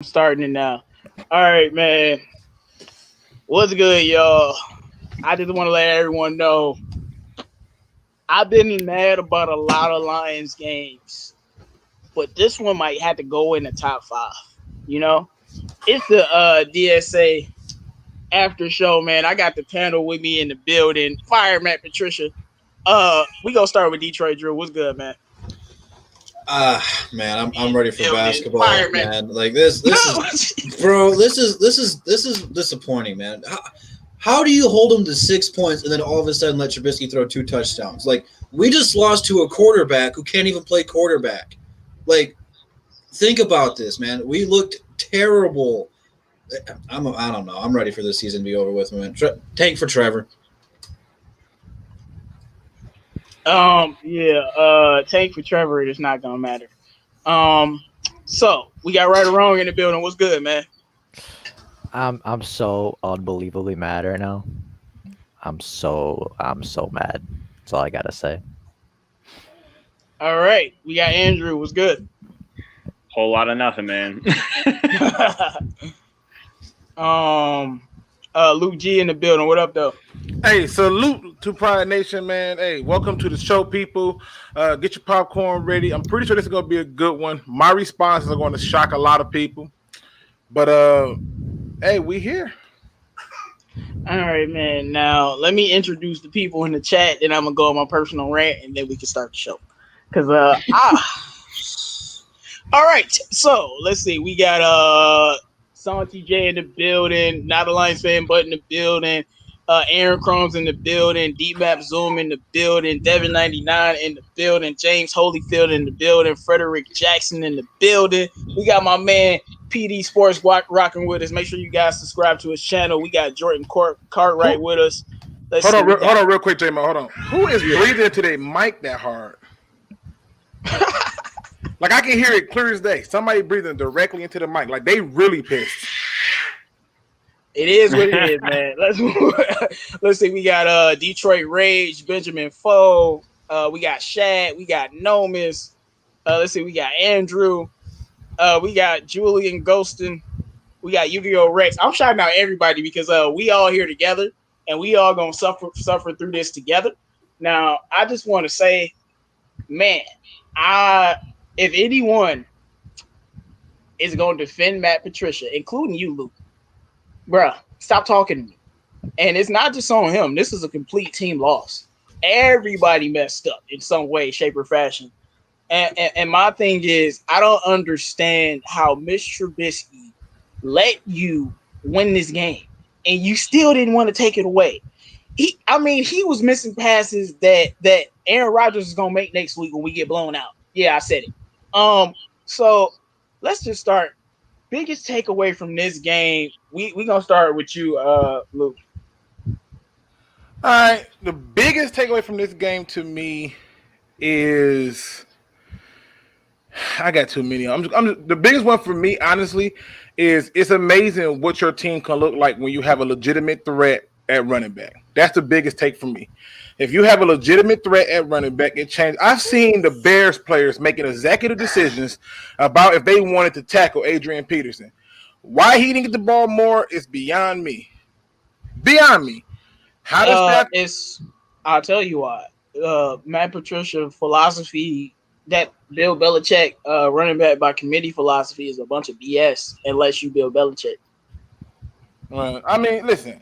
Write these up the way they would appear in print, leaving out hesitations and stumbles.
I'm starting it now. All right, man. What's good, y'all? I just want to let everyone know I've been mad about a lot of Lions games, but this one might have to go in the top five. You know, it's the DSA after show, man. I got the panel with me in the building. Fire, Matt, Patricia. We gonna start with Detroit Drew. What's good, man? Man, I'm ready for Building. basketball, Fire, man. man. Like this is, bro. This is disappointing, man. How do you hold them to 6 points and then all of a sudden let Trubisky throw 2 touchdowns? Like we just lost to a quarterback who can't even play quarterback. Like, think about this, man. We looked terrible. I don't know. I'm ready for this season to be over with, man. Tank for Trevor. Tank for Trevor, it is not gonna matter. So we got right or wrong in the building. What's good, man? I'm so unbelievably mad right now. I'm so mad. That's all I gotta say. All right, we got Andrew. What's good? Whole lot of nothing, man. Luke G in the building. What up, though? Hey, salute to Pride Nation, man. Hey, welcome to the show, people. Get your popcorn ready. I'm pretty sure this is going to be a good one. My responses are going to shock a lot of people. But, hey, we here. All right, man. Now, let me introduce the people in the chat, then I'm going to go on my personal rant, and then we can start the show. Because, all right, so let's see. We got Santi J in the building, not a Lions fan, but in the building. Aaron Crumbs in the building, D-Map Zoom in the building, Devin99 in the building, James Holyfield in the building, Frederick Jackson in the building. We got my man PD Sports rocking with us. Make sure you guys subscribe to his channel. We got Jordan Cartwright with us. Hold on real quick, J-Mo. Hold on. Who is breathing into their mic that hard? Like, I can hear it clear as day. Somebody breathing directly into the mic. Like, they really pissed. It is what it is, man. Let's see. We got Detroit Rage, Benjamin Foe. We got Shad. We got Nomis. Let's see. We got Andrew. We got Julian Ghostin. We got Yu-Gi-Oh! Rex. I'm shouting out everybody because we all here together and we all gonna suffer through this together. Now, I just want to say, man, if anyone is going to defend Matt Patricia, including you, Luke, bruh, stop talking to me. And it's not just on him. This is a complete team loss. Everybody messed up in some way, shape, or fashion. And my thing is, I don't understand how Mr. Trubisky let you win this game, and you still didn't want to take it away. He was missing passes that Aaron Rodgers is gonna make next week when we get blown out. Yeah, I said it. So let's just start. Biggest takeaway from this game, we gonna start with you, Luke. All right. The biggest takeaway from this game to me is I got too many. The biggest one for me, honestly, is it's amazing what your team can look like when you have a legitimate threat at running back. That's the biggest take for me. If you have a legitimate threat at running back, it changes. I've seen the Bears players making executive decisions about if they wanted to tackle Adrian Peterson. Why he didn't get the ball more is beyond me. Beyond me. How does that? I'll tell you why. Matt Patricia philosophy, that Bill Belichick running back by committee philosophy is a bunch of BS unless you Bill Belichick. I mean, listen.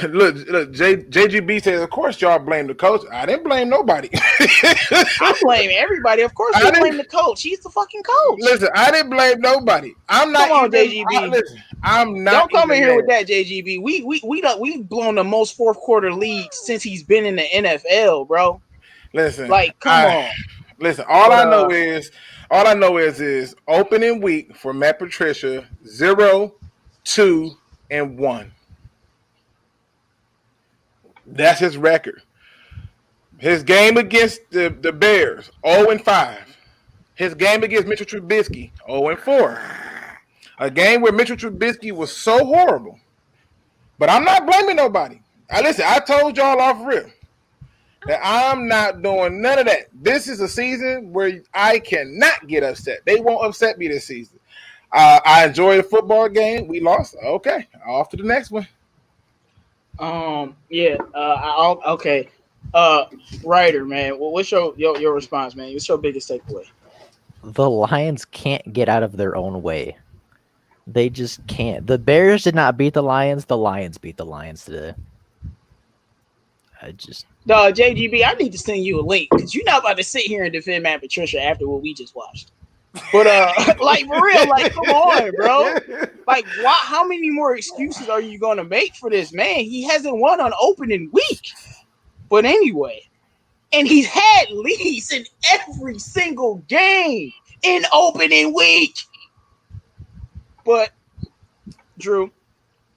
Look, JGB says, of course y'all blame the coach. I didn't blame nobody. I blame everybody. Of course you blame the coach. He's the fucking coach. Listen, I didn't blame nobody. I'm not. Come on, JGB. I'm not. Don't come in here with that, JGB. We've blown the most fourth quarter leads since he's been in the NFL, bro. Listen, like, come on. Listen, all I know is opening week for Matt Patricia 0-2-1. That's his record. His game against the Bears, 0-5. His game against Mitchell Trubisky, 0-4. A game where Mitchell Trubisky was so horrible. But I'm not blaming nobody. I told y'all off rip that I'm not doing none of that. This is a season where I cannot get upset. They won't upset me this season. I enjoyed the football game. We lost. Okay, off to the next one. Yeah. Okay. Ryder, man. Well, what's your response, man? What's your biggest takeaway? The Lions can't get out of their own way. They just can't. The Bears did not beat the Lions. The Lions beat the Lions today. JGB, I need to send you a link because you're not about to sit here and defend Matt Patricia after what we just watched. But like for real, like come on, bro. Like, why? How many more excuses are you gonna make for this man? He hasn't won on opening week. But anyway, and he's had leads in every single game in opening week. But Drew,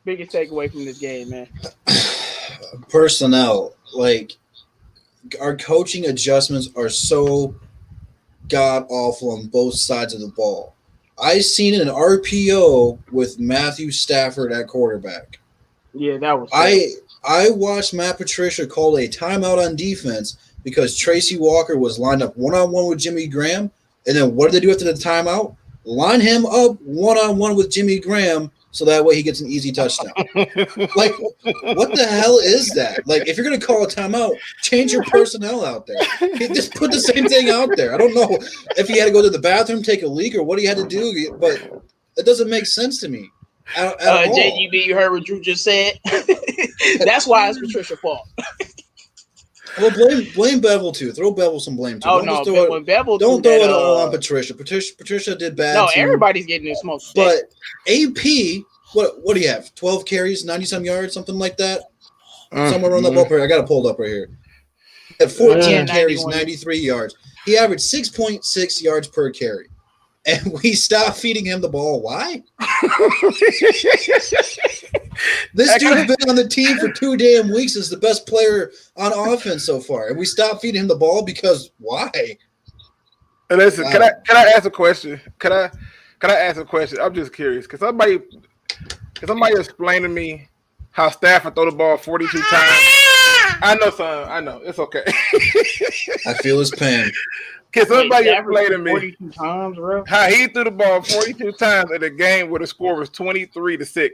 biggest takeaway from this game, man. Personnel, like our coaching adjustments are so god awful on both sides of the ball. I seen an RPO with Matthew Stafford at quarterback. Yeah, that was. I watched Matt Patricia call a timeout on defense because Tracy Walker was lined up one-on-one with Jimmy Graham, and then what did they do after the timeout? Line him up one-on-one with Jimmy Graham so that way he gets an easy touchdown. Like, what the hell is that? Like, if you're going to call a timeout, change your personnel out there. Just put the same thing out there. I don't know if he had to go to the bathroom, take a leak, or what he had to do, but it doesn't make sense to me at all. JGB, you heard what Drew just said? That's why it's Patricia's fault. Well, blame Bevel too. Throw Bevel some blame too. Don't throw it all on Patricia. Patricia did bad. No, too. Everybody's getting this smoke. But AP, what do you have? 12 carries, 90-some yards, something like that? Somewhere around that ballpark. I got it pulled up right here. He had 14 carries, 93 yards. He averaged 6.6 yards per carry. And we stopped feeding him the ball. Why? This dude's been on the team for 2 damn weeks as the best player on offense so far. And we stopped feeding him the ball because why? And listen, can I ask a question? Can I ask a question? I'm just curious. Can somebody explain to me how Stafford throw the ball 42 times? I know, son. I know. It's okay. I feel his pain. Can somebody explain to me 42 times, bro? how he threw the ball 42 times in a game where the score was 23-6?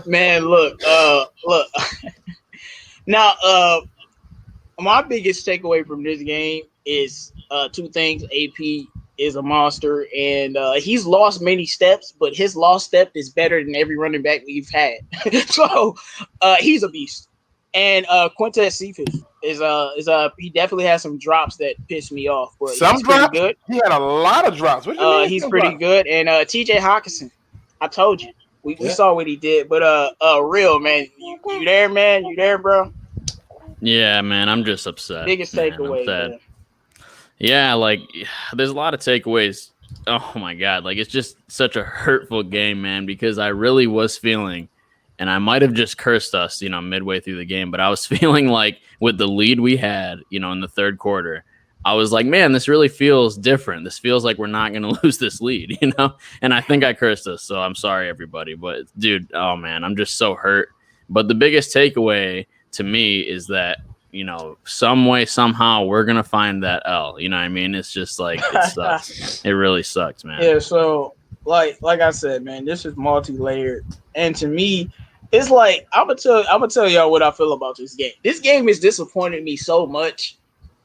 Man, look. Now, my biggest takeaway from this game is two things. AP is a monster, and he's lost many steps, but his lost step is better than every running back we've had. So he's a beast. And Quintez Cephas is he definitely has some drops that piss me off, but some he's drops. pretty good. He had a lot of drops. What do you mean he's pretty good. And TJ Hawkinson, I told you, we saw what he did. But real man, you there, man? You there, bro? Yeah, man, I'm just upset. Biggest takeaway, man. Yeah, like there's a lot of takeaways. Oh my god, like it's just such a hurtful game, man, because I really was feeling, and I might have just cursed us, midway through the game, but I was feeling like with the lead we had, in the third quarter, I was like, man, this really feels different. This feels like we're not going to lose this lead, and I think I cursed us. So I'm sorry, everybody. But dude, oh man, I'm just so hurt. But the biggest takeaway to me is that, some way, somehow we're going to find that L. You know what I mean? It's just like, it sucks. It really sucks, man. Yeah. So like I said, man, this is multi-layered. And to me, it's like I'm gonna tell y'all what I feel about this game. This game has disappointed me so much.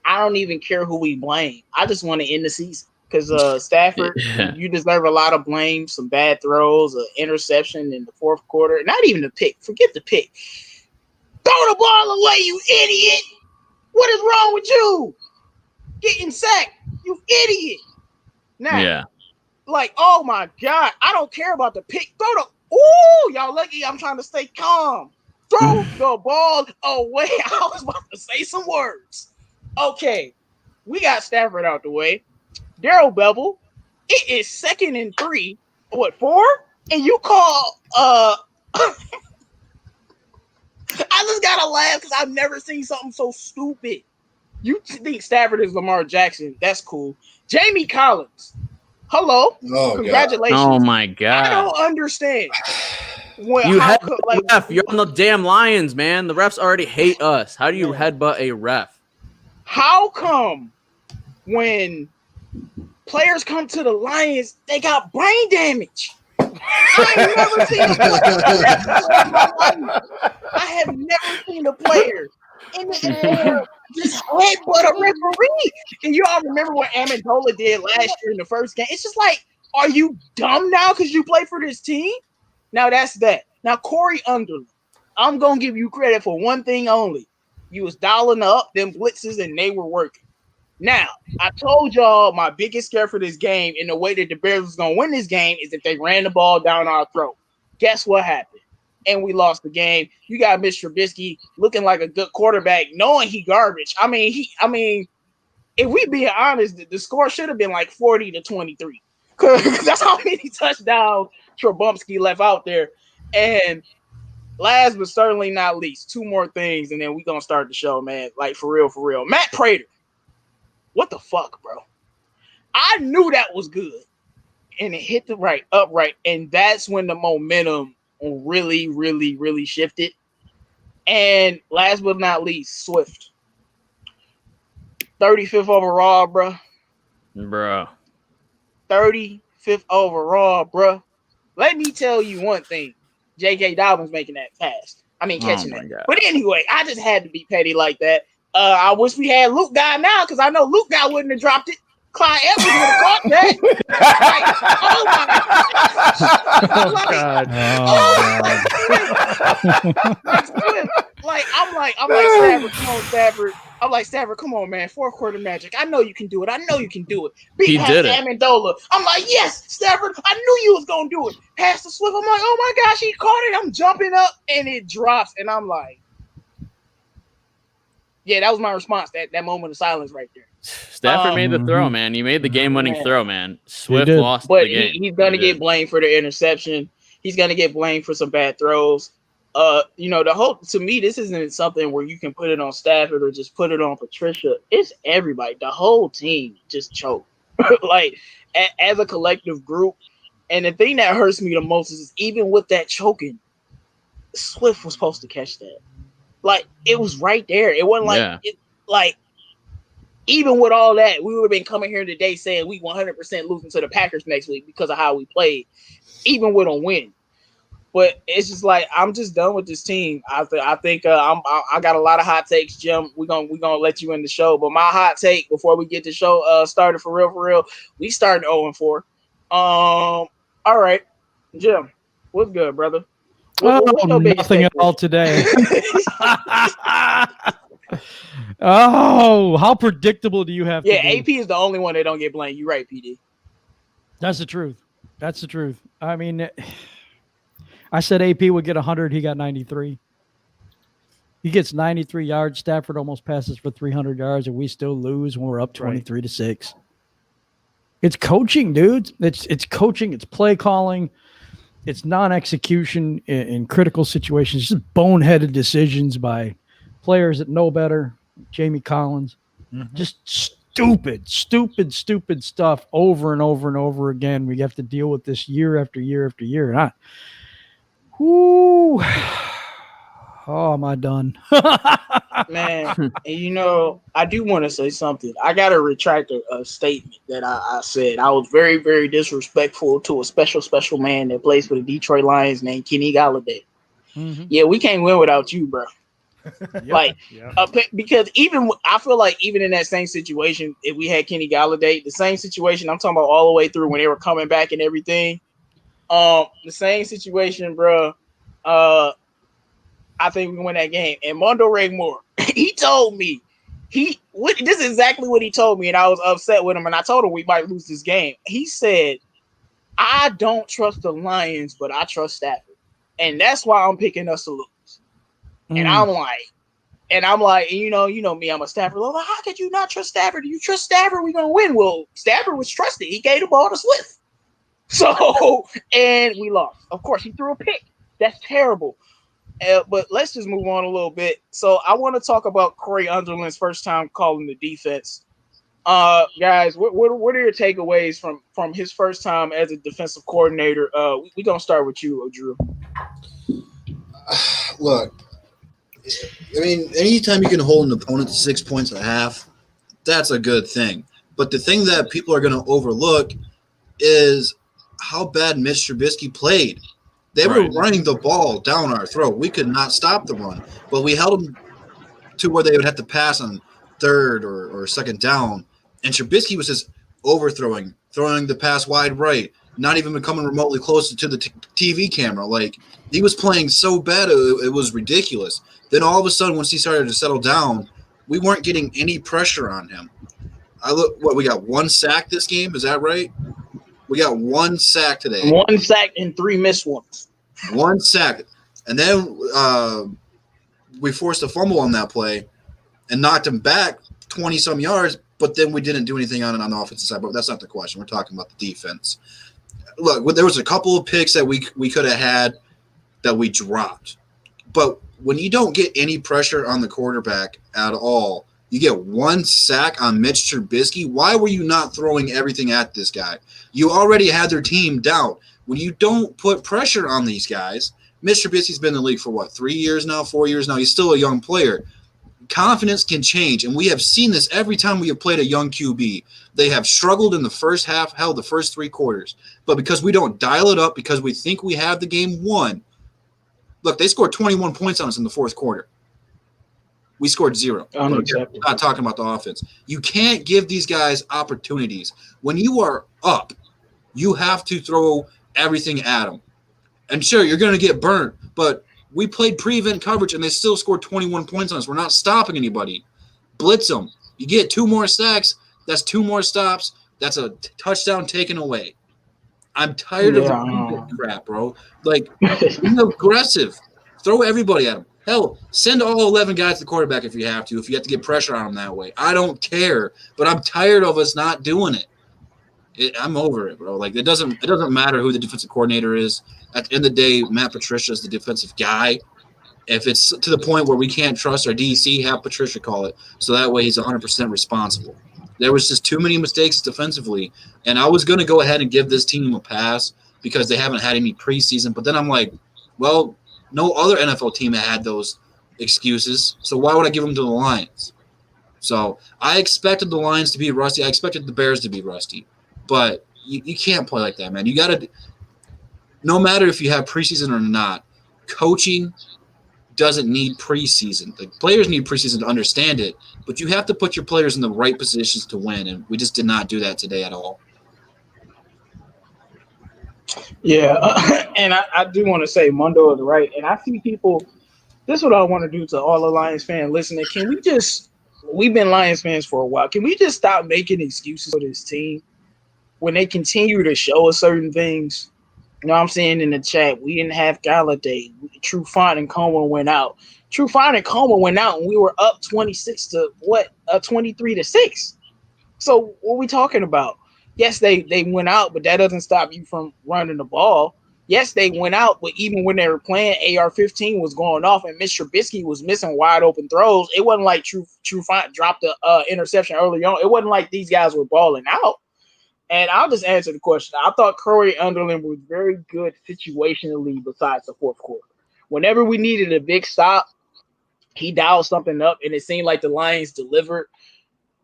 I don't even care who we blame. I just want to end the season because Stafford, you deserve a lot of blame. Some bad throws, an interception in the fourth quarter. Not even the pick. Forget the pick. Throw the ball away, you idiot! What is wrong with you? Getting sacked, you idiot! Now, like, oh my god, I don't care about the pick. Throw the y'all lucky I'm trying to stay calm. Throw the ball away. I was about to say some words. Okay, we got Stafford out the way. Darrell Bevel, it is 2nd and 3. What, 4? And you call I just gotta laugh because I've never seen something so stupid. You think Stafford is Lamar Jackson? That's cool. Jamie Collins. Hello. Oh, congratulations. God. Oh my god. I don't understand. You're on the damn Lions, man. The refs already hate us. How do you headbutt a ref? How come when players come to the Lions, they got brain damage. I have never seen a player in my life. I have never seen a player in the NFL just headbutt a referee. And you all remember what Amendola did last year in the first game? It's just like, are you dumb now because you play for this team? Now that's that. Now Corey Underwood, I'm gonna give you credit for one thing only. You was dialing up them blitzes and they were working. Now, I told y'all my biggest scare for this game and the way that the Bears was going to win this game is if they ran the ball down our throat. Guess what happened? And we lost the game. You got Mr. Trubisky looking like a good quarterback, knowing he garbage. I mean, if we being honest, the score should have been like 40-23. Because that's how many touchdowns Trubisky left out there. And last but certainly not least, two more things, and then we're going to start the show, man. Like, for real. Matt Prater. What the fuck, bro? I knew that was good. And it hit the upright. And that's when the momentum really shifted. And last but not least, Swift. 35th overall, bro. 35th overall, bro. Let me tell you one thing. J.K. Dobbins making that pass. I mean, catching that. God. But anyway, I just had to be petty like that. I wish we had Luke Guy now because I know Luke Guy wouldn't have dropped it. Clyde Edwards would have caught that. I'm like Stafford, come on, Stafford. I'm like, Stafford, come on, man. Fourth quarter magic. I know you can do it. Beat past Amendola. I'm like, yes, Stafford. I knew you was gonna do it. Pass the Swift. I'm like, oh my gosh, he caught it. I'm jumping up and it drops, and I'm like. Yeah, that was my response. That moment of silence right there. Stafford made the throw, man. You made the game-winning throw, man. Swift lost the game. He's gonna get blamed for the interception. He's gonna get blamed for some bad throws. To me, this isn't something where you can put it on Stafford or just put it on Patricia. It's everybody. The whole team just choked, like as a collective group. And the thing that hurts me the most is even with that choking, Swift was supposed to catch that. Like, it was right there. It wasn't like, even with all that, we would have been coming here today saying we 100% losing to the Packers next week because of how we played, even with a win. But it's just like, I'm just done with this team. I think I got a lot of hot takes, Jim. We're gonna let you in the show. But my hot take before we get the show started for real, we started 0-4. All right, Jim, what's good, brother? Nothing at all today. Oh, how predictable do you have to be? Yeah, AP is the only one that don't get blamed. You're right, PD. That's the truth. I mean, I said AP would get 100. He got 93. He gets 93 yards. Stafford almost passes for 300 yards, and we still lose when we're up 23-6. It's coaching, dude. It's coaching. It's play calling. It's non-execution in critical situations. Just boneheaded decisions by players that know better. Jamie Collins. Mm-hmm. Just stupid stuff over and over and over again. We have to deal with this year after year after year. And am I done? Man, and I do want to say something. I got to retract a statement that I said. I was very, very disrespectful to a special man that plays for the Detroit Lions named Kenny Golladay. Mm-hmm. Yeah, we can't win without you, bro. Because I feel like even in that same situation, if we had Kenny Golladay, the same situation I'm talking about all the way through when they were coming back and everything, the same situation, bro. I think we win that game. And Mondo Moore, he told me, this is exactly what he told me, and I was upset with him, and I told him we might lose this game. He said, I don't trust the Lions, but I trust Stafford. And that's why I'm picking us to lose. And I'm like, you know me, I'm a Stafford. I'm like, how could you not trust Stafford? Do you trust Stafford? We're going to win. Well, Stafford was trusted. He gave the ball to Swift. So, and we lost. Of course, he threw a pick. That's terrible. But let's just move on a little bit. So I want to talk about Corey Underwood's first time calling the defense. Guys, what are your takeaways from his first time as a defensive coordinator? We're going to start with you, Drew. Look, I mean, anytime you can hold an opponent to 6 points at half, that's a good thing. But the thing that people are going to overlook is how bad Mitch Trubisky played. They were running the ball down our throat. We could not stop the run, but we held them to where they would have to pass on third or second down. And Trubisky was just overthrowing, throwing the pass wide right, not even becoming remotely closer to the TV camera. Like, he was playing so bad, it was ridiculous. Then all of a sudden, once he started to settle down, we weren't getting any pressure on him. We got 1 sack this game? Is that right? We got 1 sack today. 1 sack and 3 missed ones. 1 sack. And then we forced a fumble on that play and knocked him back 20-some yards, but then we didn't do anything on it on the offensive side. But that's not the question. We're talking about the defense. Look, there was a couple of picks that we could have had that we dropped. But when you don't get any pressure on the quarterback at all, you get 1 sack on Mitch Trubisky. Why were you not throwing everything at this guy? You already had their team down. When you don't put pressure on these guys, Mitch Trubisky's been in the league for 3 years now, 4 years now. He's still a young player. Confidence can change, and we have seen this every time we have played a young QB. They have struggled in the first half, the first 3 quarters. But because we don't dial it up, because we think we have the game won, look, they scored 21 points on us in the 4th quarter. We scored 0. I'm not talking about the offense. You can't give these guys opportunities. When you are up, you have to throw everything at them. And sure, you're going to get burnt, but we played prevent coverage, and they still scored 21 points on us. We're not stopping anybody. Blitz them. You get 2 more sacks, that's 2 more stops. That's a touchdown taken away. I'm tired of the crap, bro. Like, be aggressive. Throw everybody at them. Hell, send all 11 guys to the quarterback if you have to to get pressure on them that way. I don't care, but I'm tired of us not doing it. I'm over it, bro. Like, it doesn't matter who the defensive coordinator is. At the end of the day, Matt Patricia is the defensive guy. If it's to the point where we can't trust our DC, have Patricia call it, so that way he's 100% responsible. There was just too many mistakes defensively, and I was going to go ahead and give this team a pass because they haven't had any preseason. But then I'm like, well, no other NFL team had those excuses, so why would I give them to the Lions? So I expected the Lions to be rusty. I expected the Bears to be rusty. But you can't play like that, man. You got to – no matter if you have preseason or not, coaching doesn't need preseason. The players need preseason to understand it, but you have to put your players in the right positions to win, and we just did not do that today at all. Yeah, and I do want to say Mundo is right. And I see people – this is what I want to do to all the Lions fans listening. Can we just – we've been Lions fans for a while. Can we just stop making excuses for this team? When they continue to show us certain things, you know what I'm saying in the chat, we didn't have Galladay. Trufant and Coleman went out. Trufant and Coleman went out, and we were up 23 to 6. So what are we talking about? Yes, they went out, but that doesn't stop you from running the ball. Yes, they went out, but even when they were playing, AR-15 was going off, and Mr. Trubisky was missing wide open throws. It wasn't like Trufant dropped the interception early on. It wasn't like these guys were balling out. And I'll just answer the question. I thought Corey Underlin was very good situationally besides the 4th quarter. Whenever we needed a big stop, he dialed something up, and it seemed like the Lions delivered.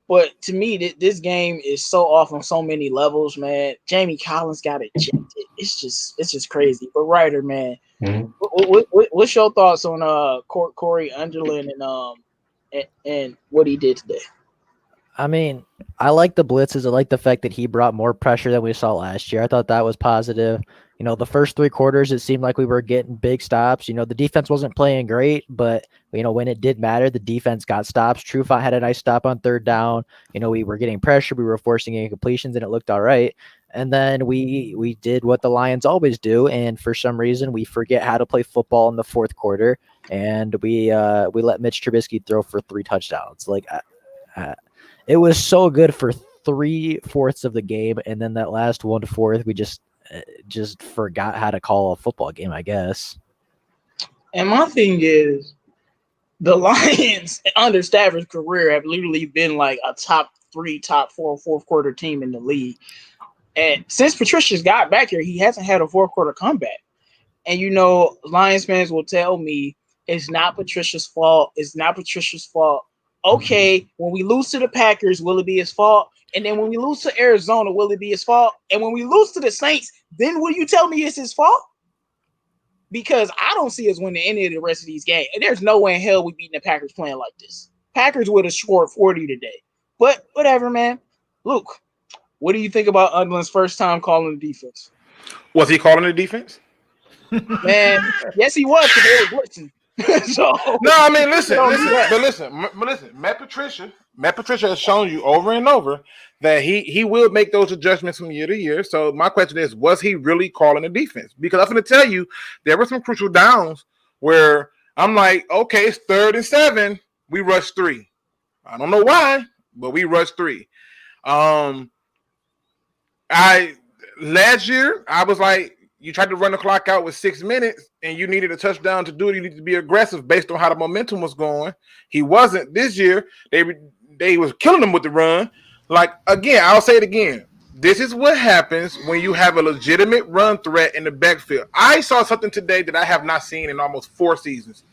But to me, this game is so off on so many levels, man. Jamie Collins got ejected. It's just crazy. But Ryder, man, what's your thoughts on Corey Underlin and what he did today? I mean, I like the blitzes. I like the fact that he brought more pressure than we saw last year. I thought that was positive. You know, the first 3 quarters, it seemed like we were getting big stops. You know, the defense wasn't playing great, but, you know, when it did matter, the defense got stops. Trufant had a nice stop on 3rd down. You know, we were getting pressure. We were forcing incompletions, and it looked all right. And then we did what the Lions always do, and for some reason, we forget how to play football in the 4th quarter, and we let Mitch Trubisky throw for 3 touchdowns. Like, it was so good for 3/4 of the game, and then that last 1/4, we just forgot how to call a football game, I guess. And my thing is, the Lions under Stafford's career have literally been like a top 3, top 4, 4th quarter team in the league. And since Patricia's got back here, he hasn't had a 4th quarter comeback. And you know, Lions fans will tell me it's not Patricia's fault. It's not Patricia's fault. Okay, when we lose to the Packers, will it be his fault? And then when we lose to Arizona, will it be his fault? And when we lose to the Saints, then will you tell me it's his fault? Because I don't see us winning any of the rest of these games. And there's no way in hell we beating the Packers playing like this. Packers would have scored 40 today. But whatever, man. Luke, what do you think about Undlin's first time calling the defense? Was he calling the defense? Man, yes, he was, because they were blitzing. So, no, I mean, listen. Matt Patricia has shown you over and over that he will make those adjustments from year to year. So my question is, was he really calling the defense? Because I'm going to tell you, there were some crucial downs where I'm like, okay, it's 3rd and 7, we rushed 3. I don't know why, but we rushed 3. Last year I was like, you tried to run the clock out with 6 minutes and you needed a touchdown to do it. You needed to be aggressive based on how the momentum was going. He wasn't. This year, they was killing him with the run. Like, again, I'll say it again. This is what happens when you have a legitimate run threat in the backfield. I saw something today that I have not seen in almost 4 seasons.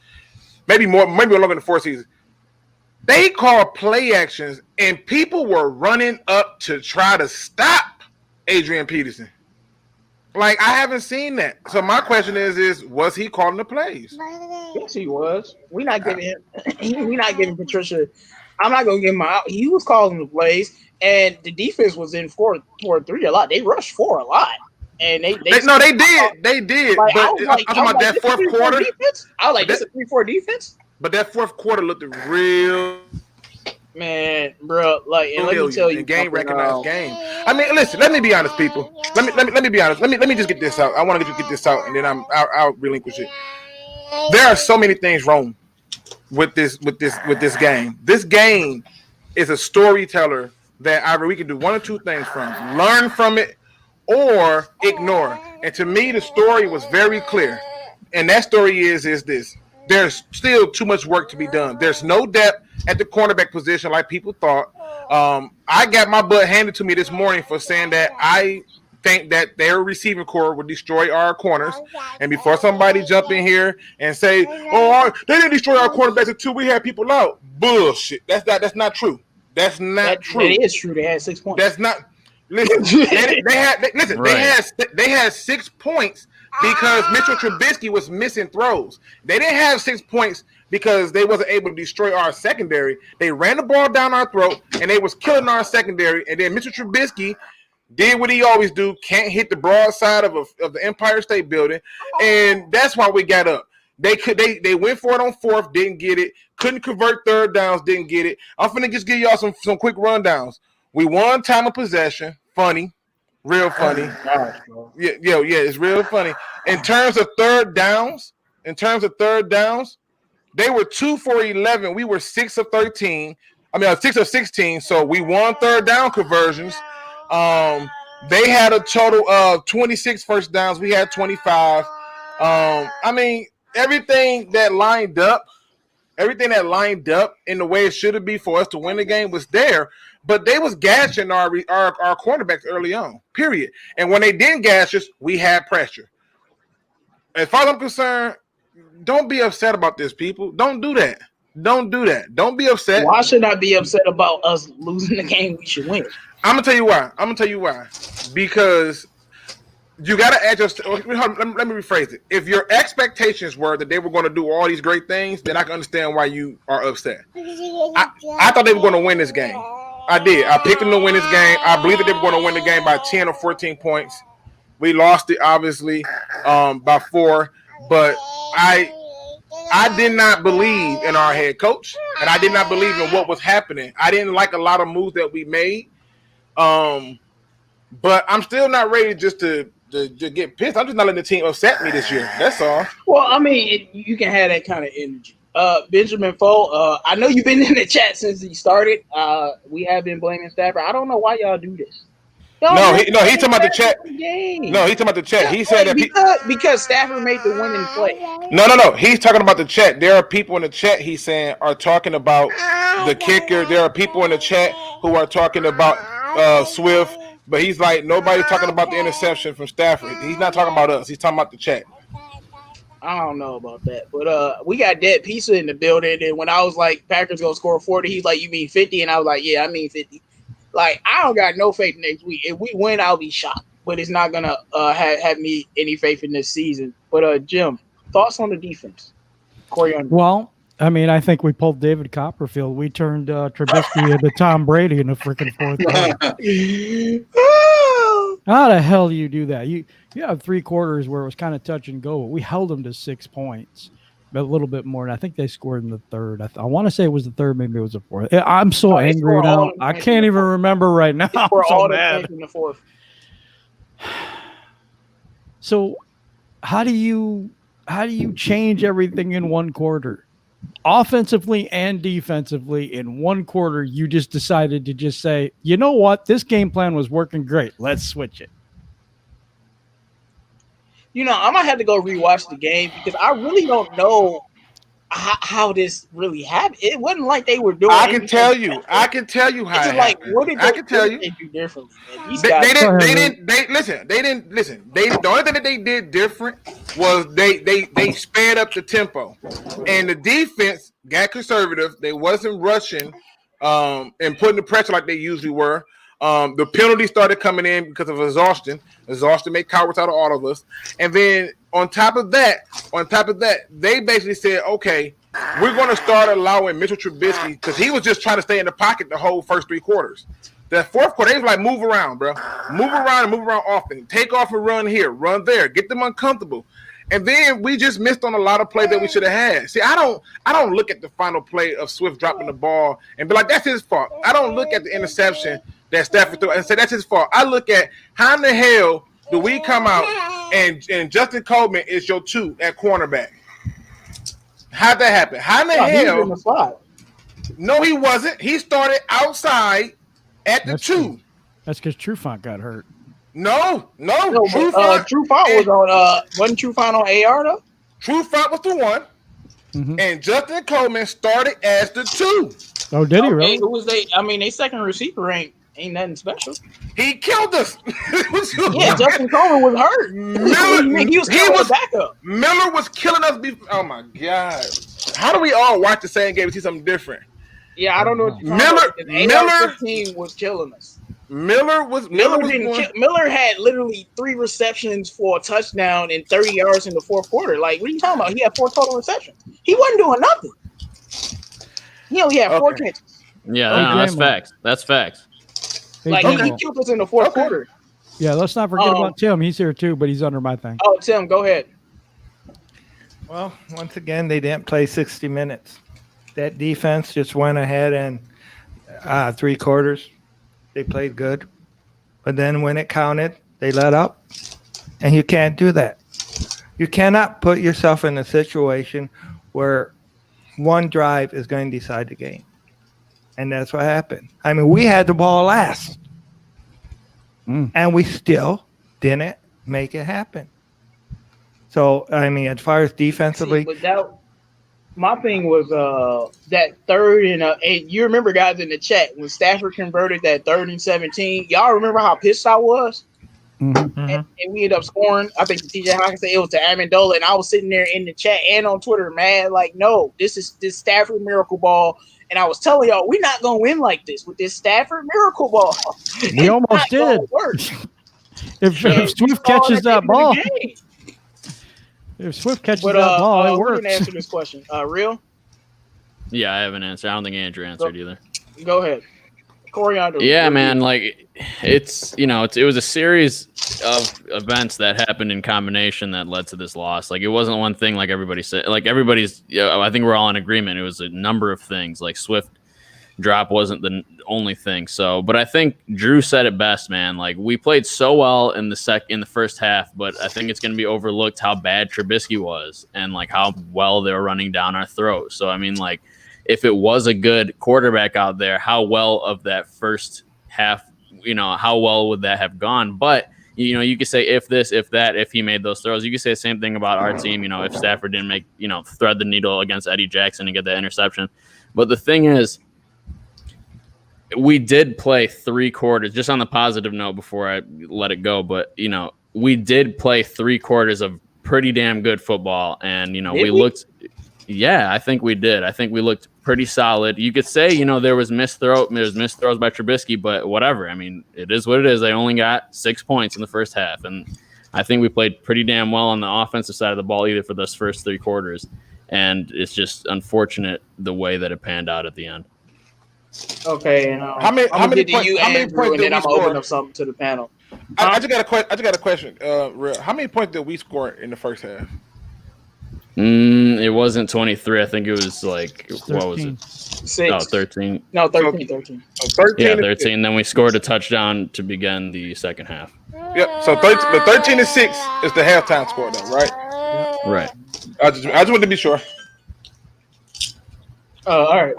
Maybe more, maybe longer than 4 seasons. They called play actions and people were running up to try to stop Adrian Peterson. Like, I haven't seen that. So my question is was he calling the plays? Yes, he was. We're not giving Patricia. I'm not gonna give him out. He was calling the plays, and the defense was in 4-3 a lot. They rushed 4 a lot, and they did. Like, but I'm talking about that fourth quarter. I was like, this is a 3-4 defense. But that fourth quarter looked real. Man, bro, like, and let me tell you, game recognized game. I mean, listen. Let me be honest, people. Let me be honest. Let me just get this out. I want to get this out, and then I'll relinquish it. There are so many things wrong with this game. This game is a storyteller that either we can do one or two things from: learn from it or ignore. And to me, the story was very clear. And that story is this: there's still too much work to be done. There's no depth at the cornerback position like people thought. I got my butt handed to me this morning for saying that I think that their receiving core would destroy our corners. And before somebody jump in here and say, "Oh, they didn't destroy our cornerbacks until we had people out," bullshit. That's not true. That's not true. It is true. They had 6 points. That's not. Listen, they had 6 points because Mitchell Trubisky was missing throws. They didn't have 6 points because they wasn't able to destroy our secondary. They ran the ball down our throat, and they was killing our secondary. And then Mitchell Trubisky did what he always do, can't hit the broad side of the Empire State Building, and that's why we got up. They went for it on 4th, didn't get it. Couldn't convert 3rd downs, didn't get it. I'm finna just give y'all some quick rundowns. We won time of possession. Funny. Real funny. Yeah, it's real funny. In terms of third downs, they were 2 for 11. We were 6 of 13. 6 of 16. So we won third down conversions. They had a total of 26 first downs. We had 25. Everything that lined up in the way it should be for us to win the game was there. But they was gashing our cornerbacks early on, period. And when they didn't gash us, we had pressure. As far as I'm concerned, don't be upset about this, people. Don't do that. Don't be upset. Why should I be upset about us losing the game we should win? I'm going to tell you why. Because you got to adjust. Let me rephrase it. If your expectations were that they were going to do all these great things, then I can understand why you are upset. I thought they were going to win this game. I did. I picked them to win this game. I believe that they were going to win the game by 10 or 14 points. We lost it, obviously, by 4. But I did not believe in our head coach, and I did not believe in what was happening. I didn't like a lot of moves that we made. But I'm still not ready just to get pissed. I'm just not letting the team upset me this year. That's all. Well, you can have that kind of energy. Benjamin Foe, I know you've been in the chat since he started. We have been blaming Stafford. I don't know why y'all do this. No, he talking about the chat. No, he talking about the chat. He said that because Stafford made the winning play. No. He's talking about the chat. There are people in the chat. He's saying are talking about the kicker. There are people in the chat who are talking about Swift, but he's like nobody's talking about the interception from Stafford. He's not talking about us. He's talking about the chat. I don't know about that, but we got Dead Pizza in the building. And when I was like Packers gonna score 40, he's like, "You mean 50?" And I was like, "Yeah, I mean 50." Like, I don't got no faith next week. If we win, I'll be shocked. But it's not gonna have me any faith in this season. But Jim, thoughts on the defense? Corey Underwood. Well, I mean, I think we pulled David Copperfield. We turned Trubisky into Tom Brady in the freaking fourth quarter. How the hell do you do that? You have 3 quarters where it was kind of touch and go. But we held them to 6 points, but a little bit more. And I think they scored in the third. I want to say it was the third, maybe it was the fourth. I'm so angry now. I can't even remember right now. I'm so mad. In the fourth. So, how do you change everything in one quarter? Offensively and defensively in one quarter, you just decided to just say, you know what? This game plan was working great. Let's switch it. You know, I might have to go rewatch the game because I really don't know how this really happened. It wasn't like they were doing. I can tell you how it happened. What did I can tell you. They do differently? Man? They didn't listen. The only thing that they did different was they sped up the tempo, and the defense got conservative. They wasn't rushing and putting the pressure like they usually were. The penalties started coming in because of exhaustion. Exhaustion made cowards out of all of us. And then on top of that, they basically said, okay, we're going to start allowing Mitchell Trubisky, because he was just trying to stay in the pocket the whole first 3 quarters. The fourth quarter, they was like, move around, bro. Move around often. Take off and run here, run there. Get them uncomfortable. And then we just missed on a lot of plays that we should have had. See, I don't look at the final play of Swift dropping the ball and be like, that's his fault. I don't look at the interception that Stafford threw and say that's his fault. I look at how in the hell do we come out and Justin Coleman is your 2 at cornerback? How'd that happen? How in the hell? In the slot. No, he wasn't. He started outside at the 2. That's because Trufant got hurt. No. Trufant was on. Wasn't Trufant on AR though? Trufant was the 1. Mm-hmm. And Justin Coleman started as the 2. Oh, did he really? Who was they? I mean, their second receiver ain't nothing special. He killed us. Yeah, Justin Coleman was hurt. He was backup. Miller was killing us. Oh my god! How do we all watch the same game and see something different? Yeah, I don't know. Miller team was killing us. Miller had literally 3 receptions for a touchdown and 30 yards in the fourth quarter. Like, what are you talking about? He had 4 total receptions. He wasn't doing nothing. He only had 4 catches. Yeah, that's facts. That's facts. Like, he killed us in the fourth quarter. Yeah, let's not forget about Tim. He's here too, but he's under my thing. Oh, Tim, go ahead. Well, once again, they didn't play 60 minutes. That defense just went ahead and 3 quarters. They played good. But then when it counted, they let up. And you can't do that. You cannot put yourself in a situation where one drive is going to decide the game. And that's what happened. I mean, we had the ball last. And we still didn't make it happen. So, I mean, as far as defensively. My thing was that 3rd and 8. You remember, guys, in the chat, when Stafford converted that 3rd and 17, y'all remember how pissed I was? Mm-hmm. And we ended up scoring. I think TJ Hawkins said it was to Amendola, and I was sitting there in the chat and on Twitter, man, like, no, this is this Stafford miracle ball. And I was telling y'all, we're not going to win like this with this Stafford miracle ball. We almost did. If Swift catches that ball. If Swift catches that ball, it works. Who can answer this question? Real? Yeah, I have an answer. I don't think Andrew answered either. Go ahead. Corey Underwood. Yeah, man. Like, it was a series of events that happened in combination that led to this loss. Like, it wasn't one thing, like everybody said. Like, everybody's, I think we're all in agreement. It was a number of things. Like, Swift drop wasn't the only thing. So, but I think Drew said it best, man. Like, we played so well in the first half, but I think it's going to be overlooked how bad Trubisky was and like how well they were running down our throat. So, I mean, like, if it was a good quarterback out there, how well of that first half, how well would that have gone? But, you could say if this, if that, if he made those throws. You could say the same thing about our team, if Stafford didn't make, thread the needle against Eddie Jackson and get that interception. But the thing is, we did play 3 quarters, just on the positive note before I let it go. But, we did play 3 quarters of pretty damn good football. And, we looked. Yeah, I think we did. I think we looked pretty solid. You could say, you know, there was missed throws by Trubisky, but whatever. I mean, it is what it is. They only got 6 points in the first half, and I think we played pretty damn well on the offensive side of the ball, either for those first 3 quarters. And it's just unfortunate the way that it panned out at the end. Okay, and how many points did we I'm score? open up something to the panel. I just got a question. Real. How many points did we score in the first half? It wasn't 23. I think it was like, what was it? 6. No, 13. No, 13. So 13. Yeah, 13. Then we scored a touchdown to begin the second half. Yep. So the 13-6 is the halftime score, though, right? Right. I just wanted to be sure. All right.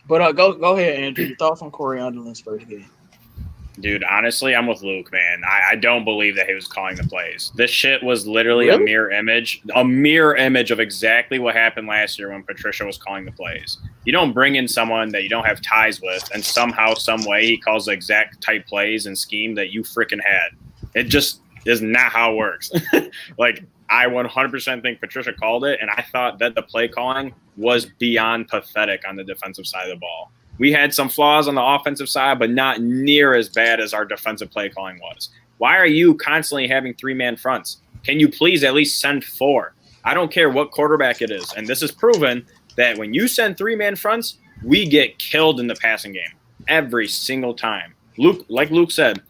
But go ahead, Andrew. Your thoughts on Corey Underland's first game? Dude, honestly, I'm with Luke, man. I don't believe that he was calling the plays. This shit was literally a mirror image of exactly what happened last year when Patricia was calling the plays. You don't bring in someone that you don't have ties with, and somehow, some way, he calls the exact type plays and scheme that you freaking had. It just is not how it works. Like, I 100% think Patricia called it, and I thought that the play calling was beyond pathetic on the defensive side of the ball. We had some flaws on the offensive side, but not near as bad as our defensive play calling was. Why are you constantly having 3-man fronts? Can you please at least send 4? I don't care what quarterback it is. And this is proven that when you send 3-man fronts, we get killed in the passing game every single time. Like Luke said,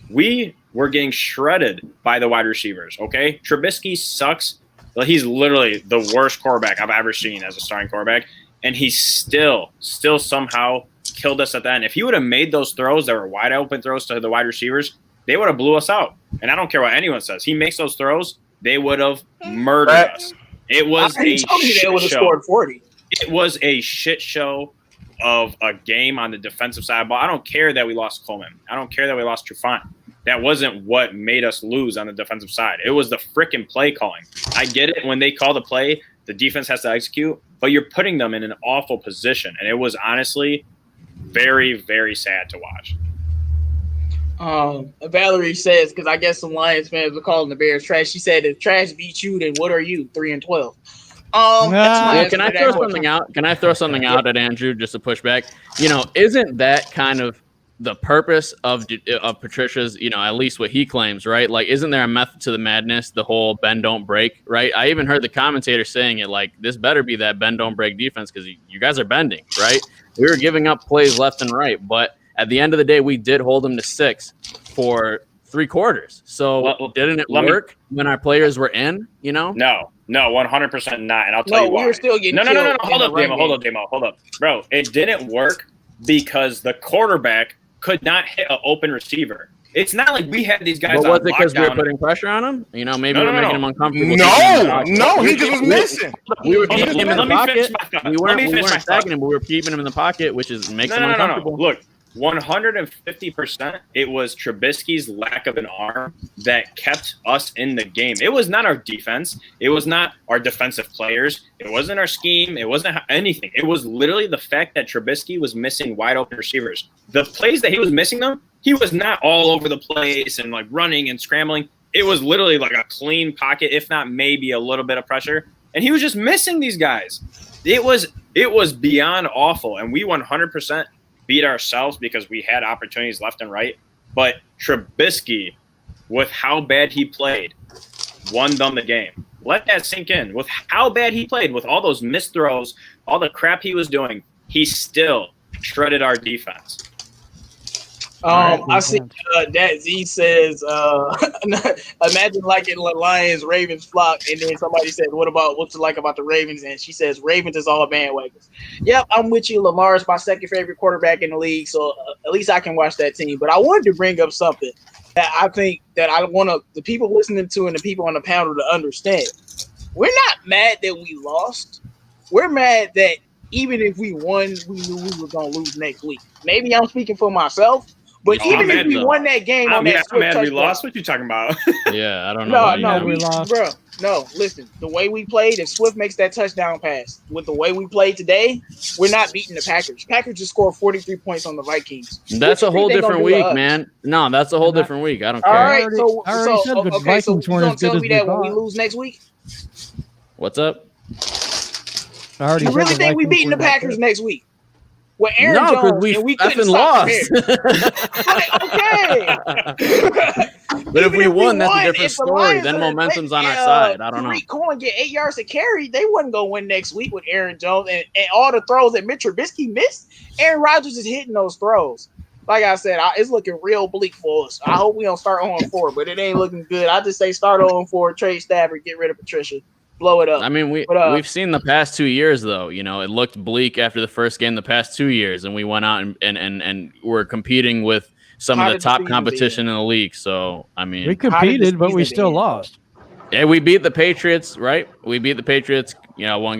we were getting shredded by the wide receivers, okay? Trubisky sucks. Well, he's literally the worst quarterback I've ever seen as a starting quarterback. And he still somehow killed us at the end. If he would have made those throws that were wide open throws to the wide receivers, they would have blew us out. And I don't care what anyone says. He makes those throws, they would have murdered us. It was a shit show. Scored 40. It was a shit show of a game on the defensive side of the ball. I don't care that we lost Coleman. I don't care that we lost Trufant. That wasn't what made us lose on the defensive side. It was the freaking play calling. I get it. When they call the play, the defense has to execute, but you're putting them in an awful position. And it was honestly very, very sad to watch. Valerie says, because I guess some Lions fans were calling the Bears trash. She said, if trash beats you, then what are you? 3-12. Well, can I throw something out? Can I throw something out at Andrew just to push back? You know, isn't that kind of the purpose of Patricia's, you know, at least what he claims, right? Like, isn't there a method to the madness, the whole bend, don't break, right? I even heard the commentator saying it, like, this better be that bend, don't break defense because you guys are bending, right? We were giving up plays left and right, but at the end of the day, we did hold them to 6 for 3 quarters. So didn't it work when our players were in, you know? No, 100% not. And I'll tell you why. We were still getting no. Hold up. Bro, it didn't work because the quarterback could not hit an open receiver. It's not like we had these guys on lockdown. Was it because we were putting pressure on him? You know, maybe we're making him uncomfortable. No, he just was missing. We were keeping him in the pocket. We weren't stacking him, but we were keeping him in the pocket, which makes him uncomfortable. Look, 150%, it was Trubisky's lack of an arm that kept us in the game. It was not our defense. It was not our defensive players. It wasn't our scheme. It wasn't anything. It was literally the fact that Trubisky was missing wide open receivers. The plays that he was missing them, he was not all over the place and like running and scrambling. It was literally like a clean pocket, if not maybe a little bit of pressure. And he was just missing these guys. It was beyond awful. And we 100% beat ourselves because we had opportunities left and right. But Trubisky, with how bad he played, won them the game. Let that sink in. With how bad he played, with all those missed throws, all the crap he was doing, he still shredded our defense. I see that Z says, imagine like in Lions Ravens flock, and then somebody said, what's it like about the Ravens? And she says, Ravens is all bandwagons. Yep, I'm with you. Lamar is my second favorite quarterback in the league, so at least I can watch that team. But I wanted to bring up something that I think that I want the people listening to and the people on the panel to understand. We're not mad that we lost. We're mad that even if we won, we knew we were going to lose next week. Maybe I'm speaking for myself. But even if we won that game on that Swift touchdown, we lost. What you talking about? Yeah, I don't know. No, we lost, bro. No, listen. The way we played, if Swift makes that touchdown pass, with the way we played today, we're not beating the Packers. Packers just scored 43 points on the Vikings. That's a whole different week, man. No, that's a whole different week. I don't care. All right, so you gonna tell me that when we lose next week? What's up? I already You said really the think we Vikings beating the were not Packers good. next week? With Aaron No, because Jones, we and we couldn't effing stop lost. the okay. But if we won, that's a different if the story. Lions Then had momentum's on our let, side. I don't know. Tariq Cohen get 8 yards to carry, they wasn't going to win next week with Aaron Jones. And all the throws that Mitch Trubisky missed, Aaron Rodgers is hitting those throws. Like I said, it's looking real bleak for us. I hope we don't start 0-4, but it ain't looking good. I just say start 0-4, trade Stafford, get rid of Patricia, blow it up. I mean, we've seen the past 2 years, though. You know, it looked bleak after the first game the past 2 years, and we went out and we're competing with some of the top competition in the league. So, I mean, We competed, but we still lost. Yeah, we beat the Patriots, right? We beat the Patriots. You know, one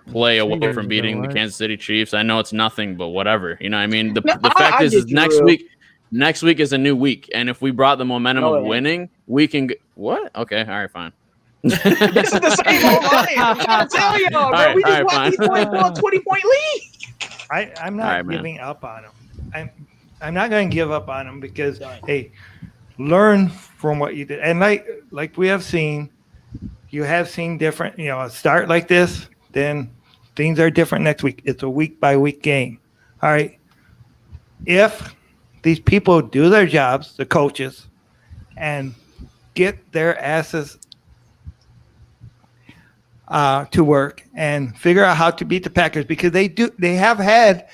play away from beating the Kansas City Chiefs. I know it's nothing, but whatever. You know what I mean? The fact is next week is a new week. And if we brought the momentum of winning, we can what? Okay, all right, fine. This is the same old Lions. I'm trying to tell y'all, bro. We just won these points for a 20-point lead. I'm not giving up on them. I'm not going to give up on them because, hey, learn from what you did. And like we have seen, you have seen different, a start like this, then things are different next week. It's a week-by-week game. All right? If these people do their jobs, the coaches, and get their asses to work and figure out how to beat the Packers, because they have had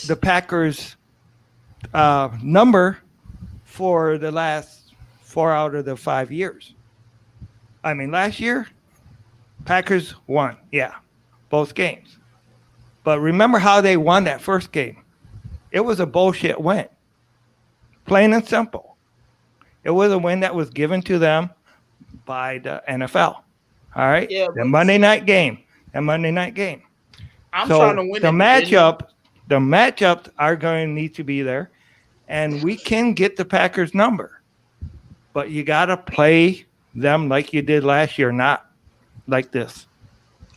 the Packers number for the last 4 out of the 5 years. I mean, last year, Packers won, both games. But remember how they won that first game. It was a bullshit win. Plain and simple. It was a win that was given to them by the NFL. All right? Yeah, the Monday night game. I'm trying to win the matchups are going to need to be there, and we can get the Packers number. But you got to play them like you did last year, not like this.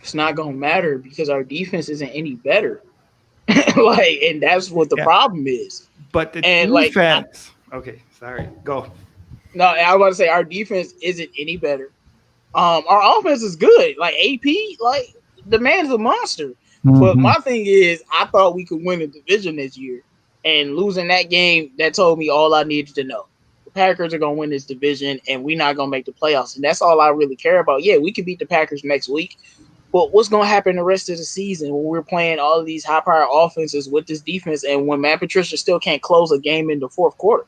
It's not going to matter because our defense isn't any better. And that's what the problem is. But the defense. Okay, sorry. Go. No, I was about to say our defense isn't any better. Our offense is good. Like AP, the man's a monster. Mm-hmm. But my thing is, I thought we could win the division this year, and losing that game, that told me all I needed to know. The Packers are gonna win this division, and we're not gonna make the playoffs, and that's all I really care about. Yeah, we can beat the Packers next week, but what's gonna happen the rest of the season when we're playing all of these high-power offenses with this defense, and when Matt Patricia still can't close a game in the fourth quarter?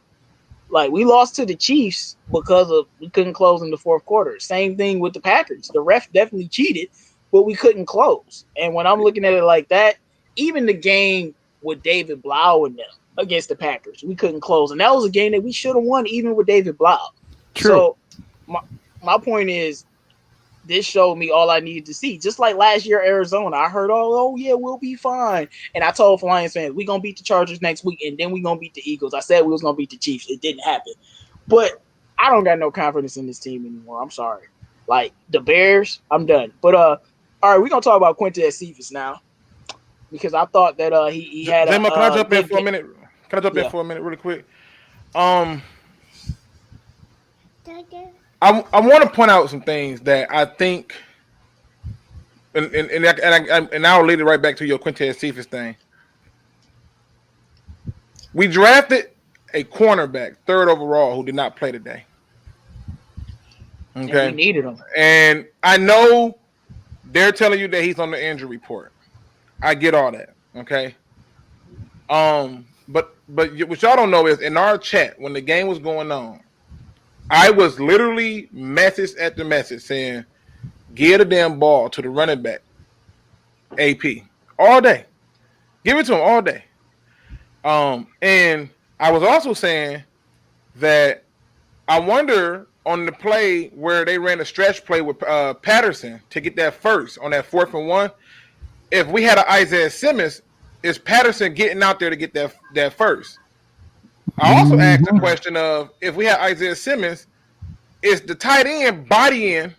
Like, we lost to the Chiefs because we couldn't close in the fourth quarter. Same thing with the Packers. The ref definitely cheated, but we couldn't close. And when I'm looking at it like that, even the game with David Blau and them against the Packers, we couldn't close. And that was a game that we should have won even with David Blau. True. So my point is, this showed me all I needed to see. Just like last year, Arizona, I heard, oh yeah, we'll be fine. And I told Lions fans, we're going to beat the Chargers next week, and then we're going to beat the Eagles. I said we was going to beat the Chiefs. It didn't happen. But I don't got no confidence in this team anymore. I'm sorry. Like, the Bears, I'm done. But, all right, we're going to talk about Quintez Cephas now, because I thought that he had Can I jump in for a minute? Can I jump in for a minute really quick? I want to point out some things that I think, and I'll lead it right back to your Quintez Cephas thing. We drafted a cornerback, 3rd overall, who did not play today. Okay, and we needed him, and I know they're telling you that he's on the injury report. I get all that. Okay, but what y'all don't know is in our chat when the game was going on, I was literally message after message saying, "Give the damn ball to the running back, AP, all day. Give it to him all day." And I was also saying that I wonder on the play where they ran a stretch play with Patterson to get that first on that 4th and 1. If we had an Isaiah Simmons, is Patterson getting out there to get that first? I also asked the question of, if we had Isaiah Simmons, is the tight end bodying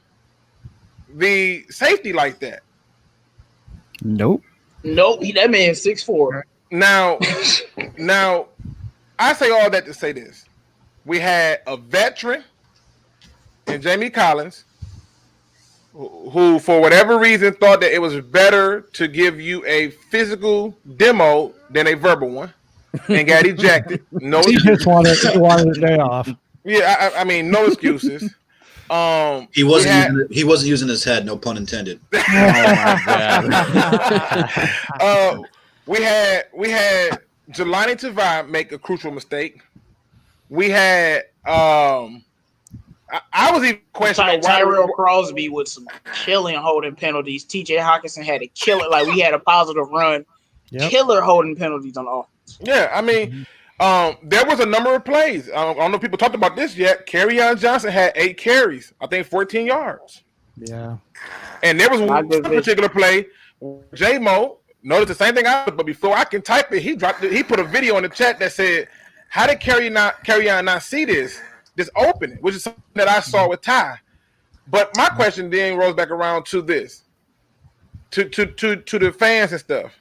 the safety like that? Nope. That man's 6'4". Now, I say all that to say this. We had a veteran in Jamie Collins. who for whatever reason thought that it was better to give you a physical demo than a verbal one, and got ejected. No He excuses. just wanted a day off. Yeah, I mean, no excuses. He wasn't using his head. No pun intended. Oh my god. We had Jelani Tavai make a crucial mistake. We had I was even questioning Tyrell Crosby with some killing holding penalties. TJ Hawkinson had a killer, like we had a positive run. Yep. Killer holding penalties on offense. Yeah, I mean, there was a number of plays. I don't know if people talked about this yet. Kerryon Johnson had 8 carries, I think 14 yards. Yeah. And there was one particular play, J-Mo, notice the same thing but before I can type it, he put a video in the chat that said, how did Kerryon not see this opening, which is something that I saw with Ty. But my question then rolls back around to this, to the fans and stuff.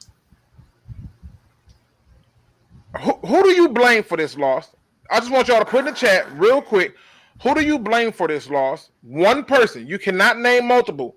Who do you blame for this loss? I just want y'all to put in the chat real quick. Who do you blame for this loss? One person. You cannot name multiple.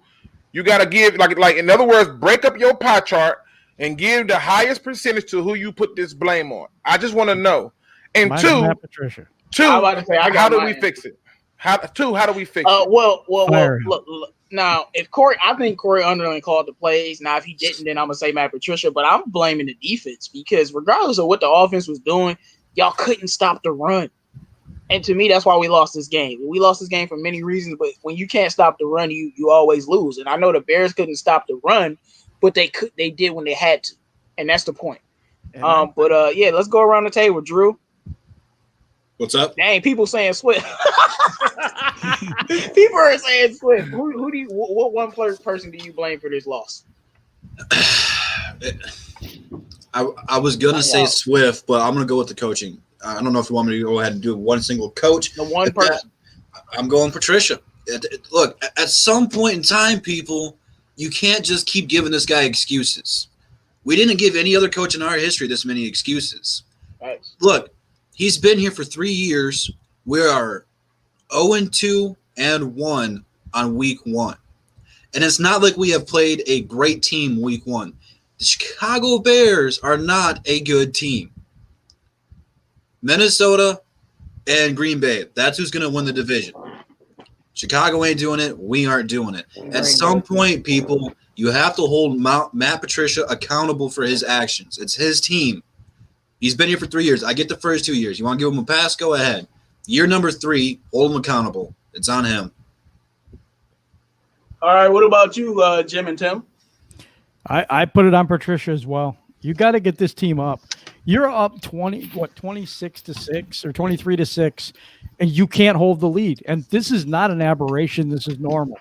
You got to give, like in other words, break up your pie chart and give the highest percentage to who you put this blame on. I just want to know. And PATRICIA. How do we fix it? How do we fix it? Well, look, now I think Corey Underling called the plays. Now, if he didn't, then I'm gonna say Matt Patricia. But I'm blaming the defense because regardless of what the offense was doing, y'all couldn't stop the run. And to me, that's why we lost this game. We lost this game for many reasons, but when you can't stop the run, you always lose. And I know the Bears couldn't stop the run, but they did when they had to, and that's the point. Yeah, let's go around the table, Drew. What's up? Dang, people saying Swift. People are saying Swift. What one person do you blame for this loss? I was gonna say Swift, but I'm gonna go with the coaching. I don't know if you want me to go ahead and do one single coach. The one person. I'm going Patricia. Look, at some point in time, people, you can't just keep giving this guy excuses. We didn't give any other coach in our history this many excuses. Right. Look, he's been here for 3 years. We are 0-2 and 1 on week 1. And it's not like we have played a great team week 1. The Chicago Bears are not a good team. Minnesota and Green Bay, that's who's going to win the division. Chicago ain't doing it. We aren't doing it. At some point, people, you have to hold Matt Patricia accountable for his actions. It's his team. He's been here for 3 years. I get the first 2 years. You want to give him a pass? Go ahead. Year number 3, hold him accountable. It's on him. All right. What about you, Jim and Tim? I put it on Patricia as well. You got to get this team up. You're up 26-6 or 23-6, and you can't hold the lead. And this is not an aberration. This is normal.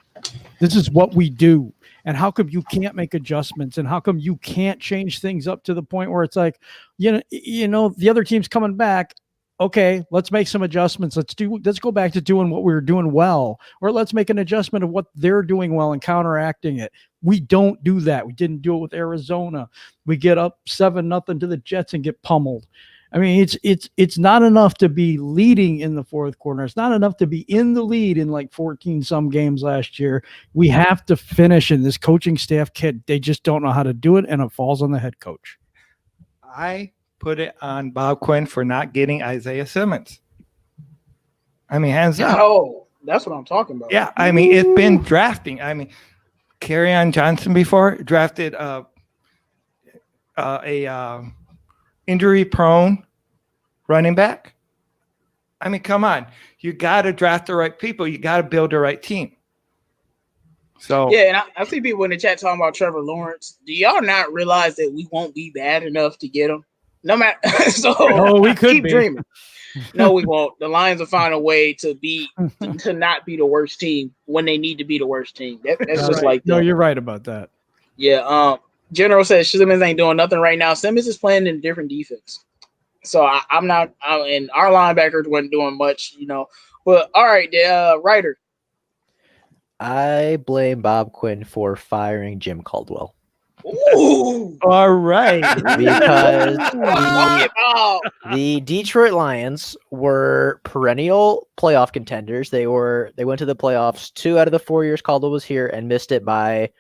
This is what we do. And how come you can't make adjustments? And how come you can't change things up to the point where it's like, you know, the other team's coming back. Okay, let's make some adjustments. Let's go back to doing what we were doing well, or let's make an adjustment of what they're doing well and counteracting it. We don't do that. We didn't do it with Arizona. We get up 7-0 to the Jets and get pummeled. I mean, it's not enough to be leading in the fourth quarter. It's not enough to be in the lead in like 14 some games last year. We have to finish, and this coaching staff they just don't know how to do it, and it falls on the head coach. I put it on Bob Quinn for not getting Isaiah Simmons. I mean, hands down. Oh, that's what I'm talking about. Yeah, I mean, it's been drafting. I mean, Kerryon Johnson before drafted a injury-prone running back. I mean, come on. You got to draft the right people. You got to build the right team. So yeah, and I see people in the chat talking about Trevor Lawrence. Do y'all not realize that we won't be bad enough to get him? No matter. So we could keep be. dreaming. No, we won't. The Lions will find a way to not be the worst team when they need to be the worst team. That's just like no, you're right about that. Yeah. General says Simmons ain't doing nothing right now. Simmons is playing in a different defense. So I'm not. And our linebackers wasn't doing much, you know. But all right, Ryder. I blame Bob Quinn for firing Jim Caldwell. Ooh. All right. Because Oh, the Detroit Lions were perennial playoff contenders. They went to the playoffs 2 out of the 4 years Caldwell was here and missed it by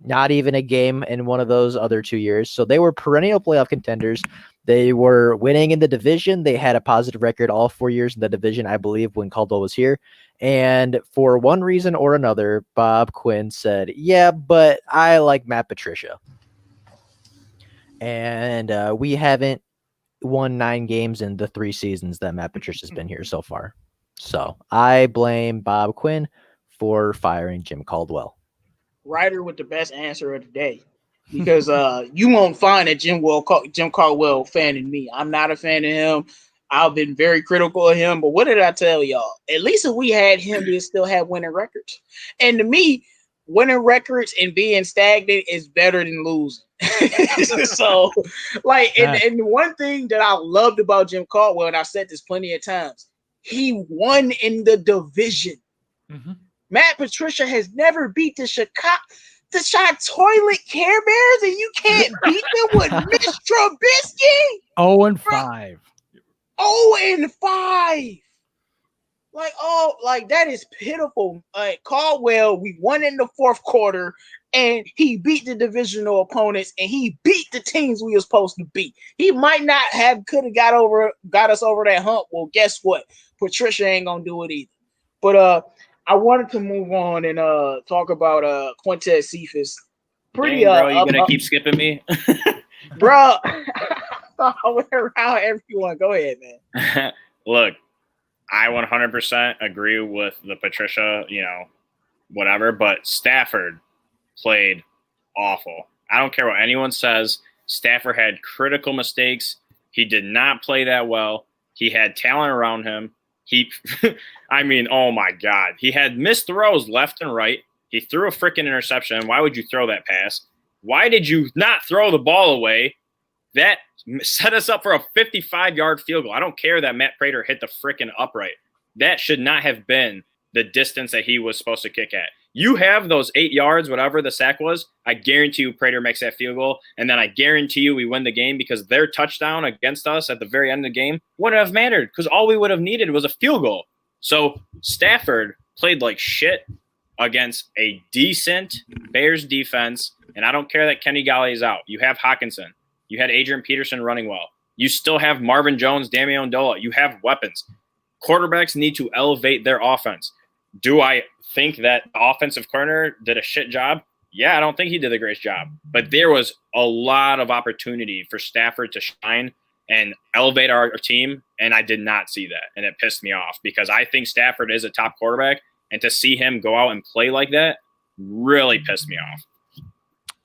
not even a game in one of those other 2 years. So they were perennial playoff contenders. They were winning in the division. They had a positive record all 4 years in the division, I believe, when Caldwell was here. And for one reason or another, Bob Quinn said, yeah, but I like Matt Patricia. And we haven't won 9 games in the 3 seasons that Matt Patricia's been here so far. So I blame Bob Quinn for firing Jim Caldwell. Ryder with the best answer of the day. Because you won't find a Jim Caldwell fan in me. I'm not a fan of him. I've been very critical of him. But what did I tell y'all? At least if we had him, we'd still have winning records. And to me, winning records and being stagnant is better than losing. So, like, and one thing that I loved about Jim Caldwell, and I've said this plenty of times, he won in the division. Mm-hmm. Matt Patricia has never beat the Toilet Care Bears, and you can't beat them with Mitch Trubisky. 0-5. 0-5. Like that is pitiful. Like Caldwell, we won in the fourth quarter, and he beat the divisional opponents, and he beat the teams we were supposed to beat. He might not could have got us over that hump. Well, guess what? Patricia ain't gonna do it either. But I wanted to move on and talk about Quintez Cephas. Pretty bro, you gonna keep skipping me? Bro, I went around everyone. Go ahead, man. Look, I 100% agree with the Patricia, whatever, but Stafford played awful. I don't care what anyone says. Stafford had critical mistakes. He did not play that well. He had talent around him. Oh my God. He had missed throws left and right. He threw a freaking interception. Why would you throw that pass? Why did you not throw the ball away? That set us up for a 55-yard field goal. I don't care that Matt Prater hit the freaking upright. That should not have been the distance that he was supposed to kick at. You have those 8 yards, whatever the sack was, I guarantee you Prater makes that field goal, and then I guarantee you we win the game because their touchdown against us at the very end of the game wouldn't have mattered because all we would have needed was a field goal. So Stafford played like shit against a decent Bears defense, and I don't care that Kenny Galladay is out. You have Hawkinson. You had Adrian Peterson running well. You still have Marvin Jones, Damian Dola. You have weapons. Quarterbacks need to elevate their offense. Do I think that the offensive coordinator did a shit job? Yeah, I don't think he did a great job. But there was a lot of opportunity for Stafford to shine and elevate our team, and I did not see that, and it pissed me off because I think Stafford is a top quarterback, and to see him go out and play like that really pissed me off.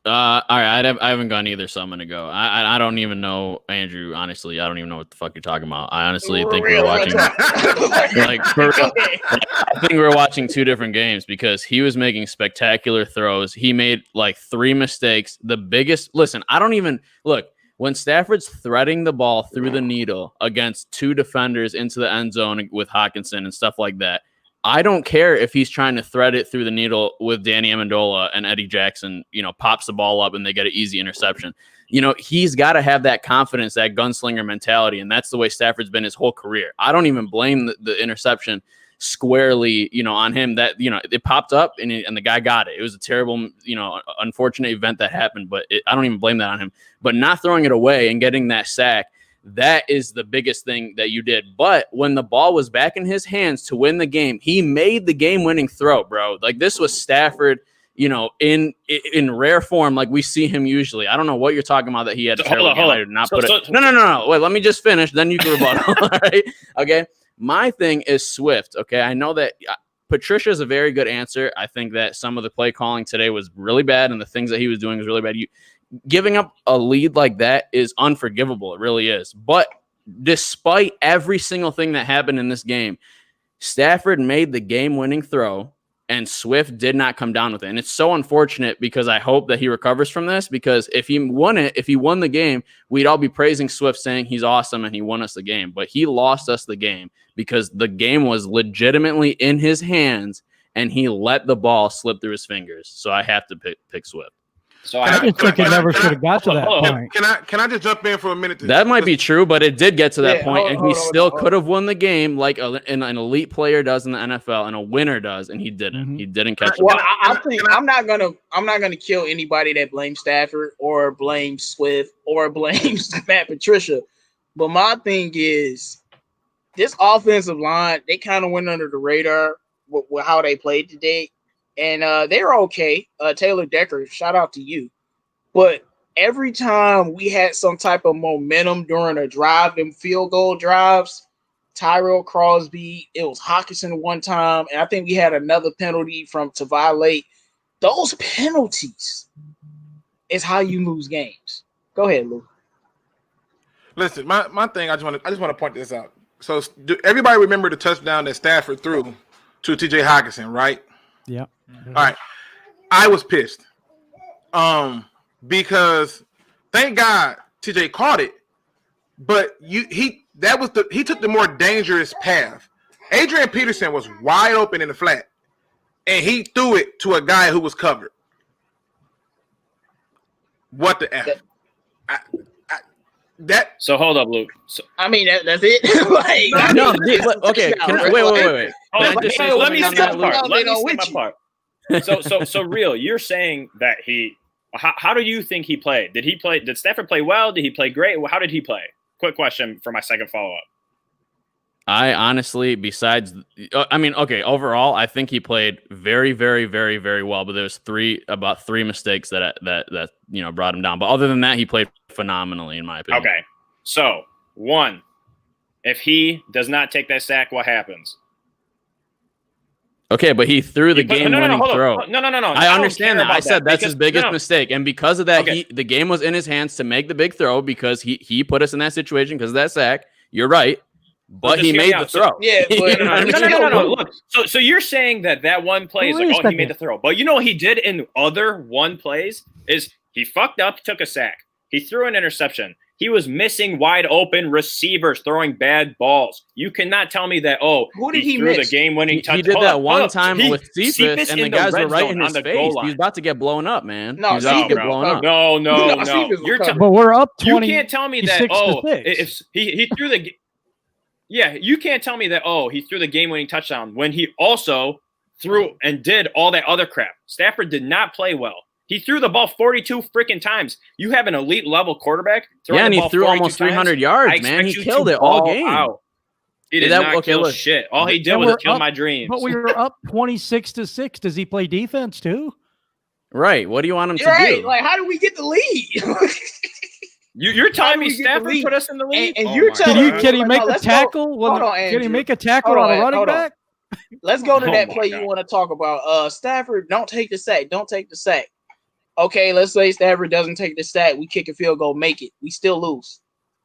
All right, I haven't gone either, so I'm gonna go. I don't even know, Andrew. Honestly, I don't even know what the fuck you're talking about. I honestly think we're watching, I think we're watching 2 different games because he was making spectacular throws. He made like 3 mistakes. The biggest. Listen, I don't even look when Stafford's threading the ball through the needle against 2 defenders into the end zone with Hawkinson and stuff like that. I don't care if he's trying to thread it through the needle with Danny Amendola and Eddie Jackson, pops the ball up and they get an easy interception. He's got to have that confidence, that gunslinger mentality, and that's the way Stafford's been his whole career. I don't even blame the interception squarely, on him. That it popped up and the guy got it. It was a terrible, unfortunate event that happened, but I don't even blame that on him. But not throwing it away and getting that sack, that is the biggest thing that you did. But when the ball was back in his hands to win the game, he made the game-winning throw, bro. Like this was Stafford, in rare form, like we see him usually. I don't know what you're talking about that he had a terrible game. I did not put it. No. Wait, let me just finish. Then you can rebuttal. All right. Okay. My thing is Swift. Okay. I know that Patricia is a very good answer. I think that some of the play calling today was really bad, and the things that he was doing was really bad. Giving up a lead like that is unforgivable. It really is. But despite every single thing that happened in this game, Stafford made the game-winning throw, and Swift did not come down with it. And it's so unfortunate because I hope that he recovers from this, because if he won the game, we'd all be praising Swift, saying he's awesome and he won us the game. But he lost us the game because the game was legitimately in his hands, and he let the ball slip through his fingers. So I have to pick Swift. So I just think it never should have got to that point. Can I just jump in for a minute? That might be true, but it did get to that point, and he still could have won the game like an elite player does in the NFL, and a winner does, and he didn't. Mm-hmm. He didn't catch. Well, I think I'm not gonna kill anybody that blames Stafford or blames Swift or blames Matt Patricia, but my thing is this offensive line. They kind of went under the radar with how they played today. And they're okay. Taylor Decker, shout out to you. But every time we had some type of momentum during a drive, them field goal drives, Tyrell Crosby, it was Hawkinson one time, and I think we had another penalty to violate. Those penalties is how you lose games. Go ahead, Lou. Listen, my thing, I just want to point this out. So everybody remember the touchdown that Stafford threw to T.J. Hawkinson, right? Yeah. All right. I was pissed. Because thank God TJ caught it, but he took the more dangerous path. Adrian Peterson was wide open in the flat, and he threw it to a guy who was covered. What the F? So hold up, Luke. I mean, that's it. Like, no, okay. Wait. Let me see my part. So real. You're saying that how do you think he played? Did Stafford play well? Did he play great? How did he play? Quick question for my second follow-up. I honestly, overall, I think he played very, very, very, very well. But there's about three mistakes that brought him down. But other than that, he played phenomenally, in my opinion. Okay, so one, if he does not take that sack, what happens? Okay, but he threw the game-winning throw. No. I understand that. I said that's his biggest mistake, and because of that, the game was in his hands to make the big throw because he put us in that situation because of that sack. You're right, but he made the throw. Yeah, no. Look, so you're saying that one play is like, he made the throw, but you know what he did in other one plays is he fucked up, took a sack, he threw an interception. He was missing wide open receivers throwing bad balls. You cannot tell me that, who did he threw miss? the game-winning touchdown. He did that one time with Cephas, and the guys were right in his face. He was about to get blown up, man. No, But we're up 20. You can't tell me that, if he threw the – yeah, you can't tell me that, he threw the game-winning touchdown when he also threw and did all that other crap. Stafford did not play well. He threw the ball 42 freaking times. You have an elite level quarterback. Yeah, and he threw almost 300 yards, man. He killed it all game. Out. He did not kill shit. All he did was kill my dreams. But we were up 26-6. Does he play defense too? Right. What do you want him to do? Like, how do we get the lead? You're telling me Stafford put us in the lead? And you're telling me, can he make a tackle? Can he make a tackle on a running back? Let's go to that play you want to talk about. Stafford, don't take the sack. Don't take the sack. Okay, let's say Stafford doesn't take the sack. We kick a field goal, make it. We still lose.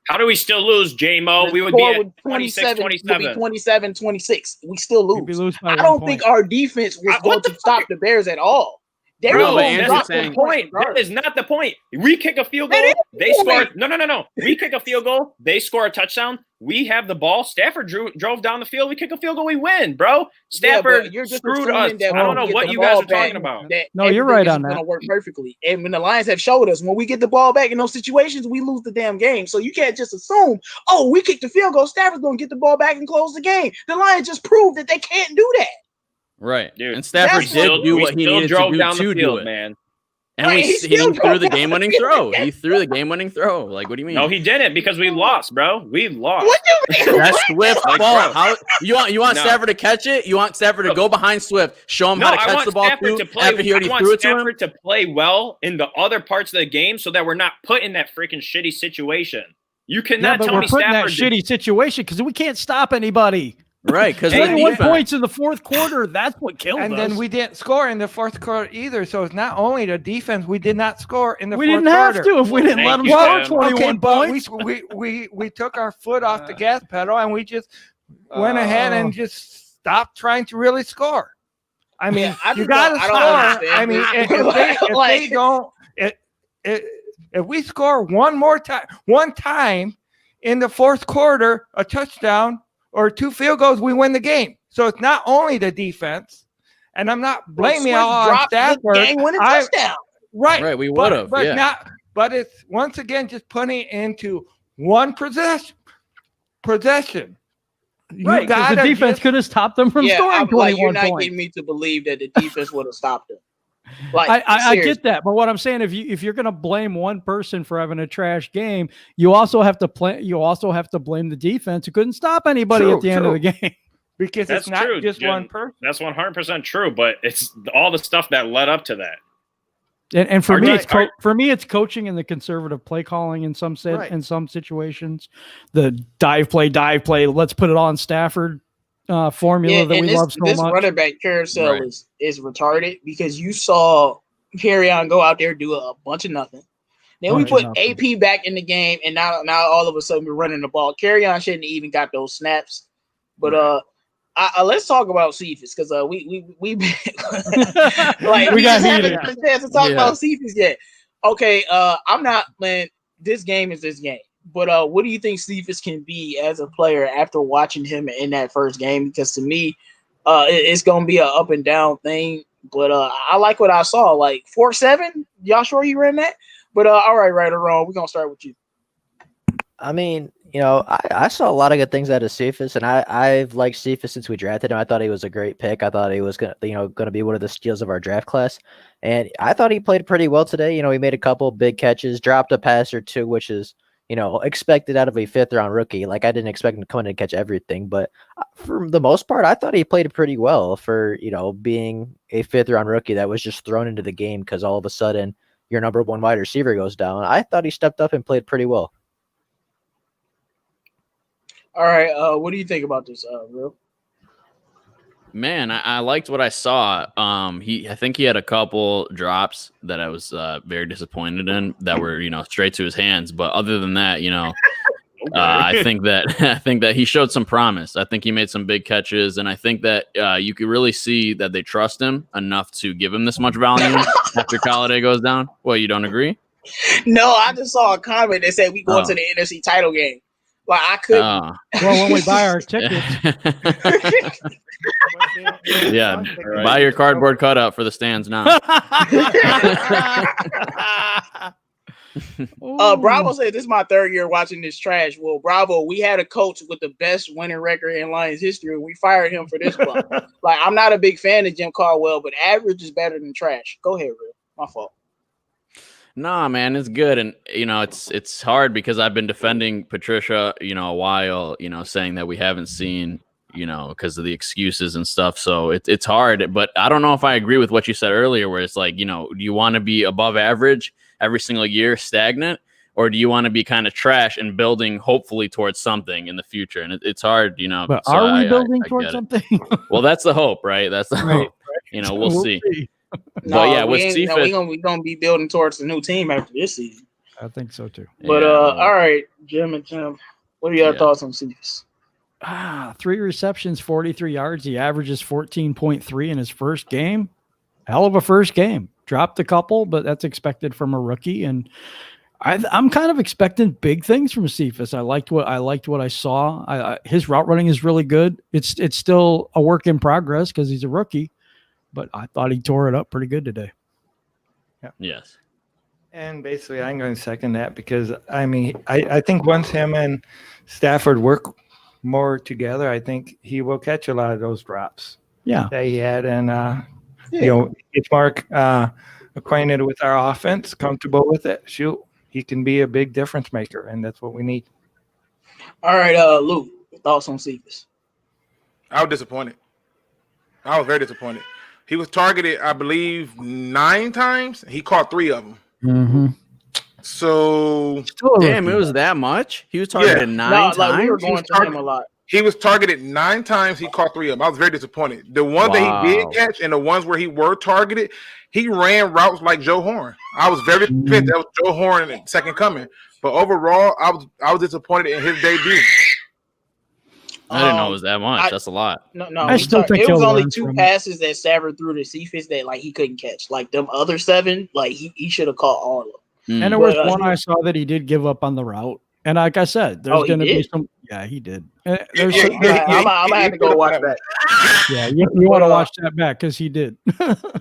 How do we still lose, J-Mo? We would be at 27. 27-26. We still lose. I don't think our defense was going to stop the Bears at all. Bro, that's not the point. That is not the point. We kick a field goal. They score. No. We kick a field goal. They score a touchdown. We have the ball. Stafford drove down the field. We kick a field goal. We win, bro. Stafford screwed us. I don't know what you guys are talking about. No, you're right on that. It's going to work perfectly. And when the Lions have showed us, when we get the ball back in those situations, we lose the damn game. So you can't just assume, we kicked the field goal. Stafford's going to get the ball back and close the game. The Lions just proved that they can't do that. Right, dude. And Stafford did do what he needed to do it, man. And he threw the game-winning throw. He threw the game-winning throw. Like, what do you mean? No, he didn't because we lost, bro. We lost. What do you mean? That's Swift's fault. How you want Stafford to catch it? You want Stafford to go behind Swift, show him how to catch the ball too, after he already threw it to him? Stafford to play well in the other parts of the game so that we're not put in that freaking shitty situation. You cannot tell me Stafford. We're put in that shitty situation because we can't stop anybody. Right, because 21 points in the fourth quarter, that's what killed us. And then we didn't score in the fourth quarter either. So it's not only the defense, we did not score in the fourth quarter. We didn't have to if we didn't let them score 21 points. We took our foot off the gas pedal and we just went ahead and just stopped trying to really score. I mean, you got to score. I mean, if we score one time in the fourth quarter, a touchdown, or two field goals, we win the game. So it's not only the defense, and I'm not blaming all on Stafford. Right. We would have. But Yeah. not. But it's once again just putting it into one possession. Right, because the defense could have stopped them from scoring 21 you're not points. getting me to believe that the defense would have stopped them. Like, I get that, but what I'm saying, if you're going to blame one person for having a trash game, you also have to blame the defense who couldn't stop anybody at the end of the game. Because That's it's not true, just Jim. one person. That's 100% true, but it's all the stuff that led up to that. And for me, it's coaching and the conservative play calling in some in some situations. The dive play, let's put it on Stafford formula that we love so much. This running back carousel is retarded because you saw Kerryon go out there do a bunch of nothing. Then we put AP back in the game, and now all of a sudden we're running the ball. Kerryon shouldn't have even got those snaps. But let's talk about Cephas because we like we got haven't heated. had a chance to talk about Cephas yet. Okay, I'm not, man. This game is this game. But what do you think Cephas can be as a player after watching him in that first game? Because to me, it's gonna be an up and down thing. But I like what I saw. Like 4.7. Y'all sure you ran that? But all right or wrong, we're gonna start with you. I mean, you know, I saw a lot of good things out of Cephas, and I've liked Cephas since we drafted him. I thought he was a great pick. I thought he was gonna be one of the steals of our draft class, and I thought he played pretty well today. You know, he made a couple big catches, dropped a pass or two, which is expected out of a 5th-round rookie. Like I didn't expect him to come in and catch everything, but for the most part, I thought he played pretty well for being a 5th-round rookie that was just thrown into the game because all of a sudden your number one wide receiver goes down. I thought he stepped up and played pretty well. All right, what do you think about this, Will? Man, I liked what I saw. I think he had a couple drops that I was very disappointed in that were straight to his hands. But other than that, I think that he showed some promise. I think he made some big catches, and I think that you could really see that they trust him enough to give him this much volume after Golladay goes down. Well, you don't agree? No, I just saw a comment that said we going to the NFC title game. Like I couldn't. Well, when we buy our tickets. Yeah, buy your cardboard cutout for the stands now. Bravo said this is my 3rd year watching this trash. Well, Bravo, we had a coach with the best winning record in Lions history, and we fired him for this one. Like I'm not a big fan of Jim Caldwell, but average is better than trash. Go ahead, Will. My fault. Nah, man, it's good, and it's hard because I've been defending Patricia, a while, saying that we haven't seen, because of the excuses and stuff. So it's hard, but I don't know if I agree with what you said earlier, where it's like, do you want to be above average every single year, stagnant, or do you want to be kind of trash and building hopefully towards something in the future? And it's hard, But so are we building towards something? Well, that's the hope, right? That's the hope. We'll see. No, but yeah, with Cephas, we're gonna be building towards the new team after this season. I think so too. But all right, Jim and Tim, what are your thoughts on Cephas? 3 receptions, 43 yards. He averages 14.3 in his first game. Hell of a first game. Dropped a couple, but that's expected from a rookie. And I'm kind of expecting big things from Cephas. I liked what I saw. His route running is really good. It's still a work in progress because he's a rookie. But I thought he tore it up pretty good today. Yeah. Yes. And basically, I'm going to second that because, I think once him and Stafford work more together, I think he will catch a lot of those drops that he had. And, it's Mark acquainted with our offense, comfortable with it. Shoot, he can be a big difference maker, and that's what we need. All right, Luke, thoughts on Cephas? I was disappointed. I was very disappointed. He was targeted, I believe, 9 times. He caught 3 of them. Mm-hmm. So, damn, it was that much? He was targeted 9 times? Like we were going to him a lot. He was targeted 9 times. He caught 3 of them. I was very disappointed. The ones that he did catch and the ones where he were targeted, he ran routes like Joe Horn. I was very pissed. That was Joe Horn in the second coming. But overall, I was disappointed in his debut. I didn't know it was that much. That's a lot. No. I still think it was he'll only learn 2 from it. passes that Stafford threw to Cephas that like he couldn't catch. Like them other 7, like he should have caught all of them. And there was one I saw that he did give up on the route. And like I said, there's going to be did? some. Yeah, he did. I'm gonna have to go watch that. Yeah, you want to watch that back because he did.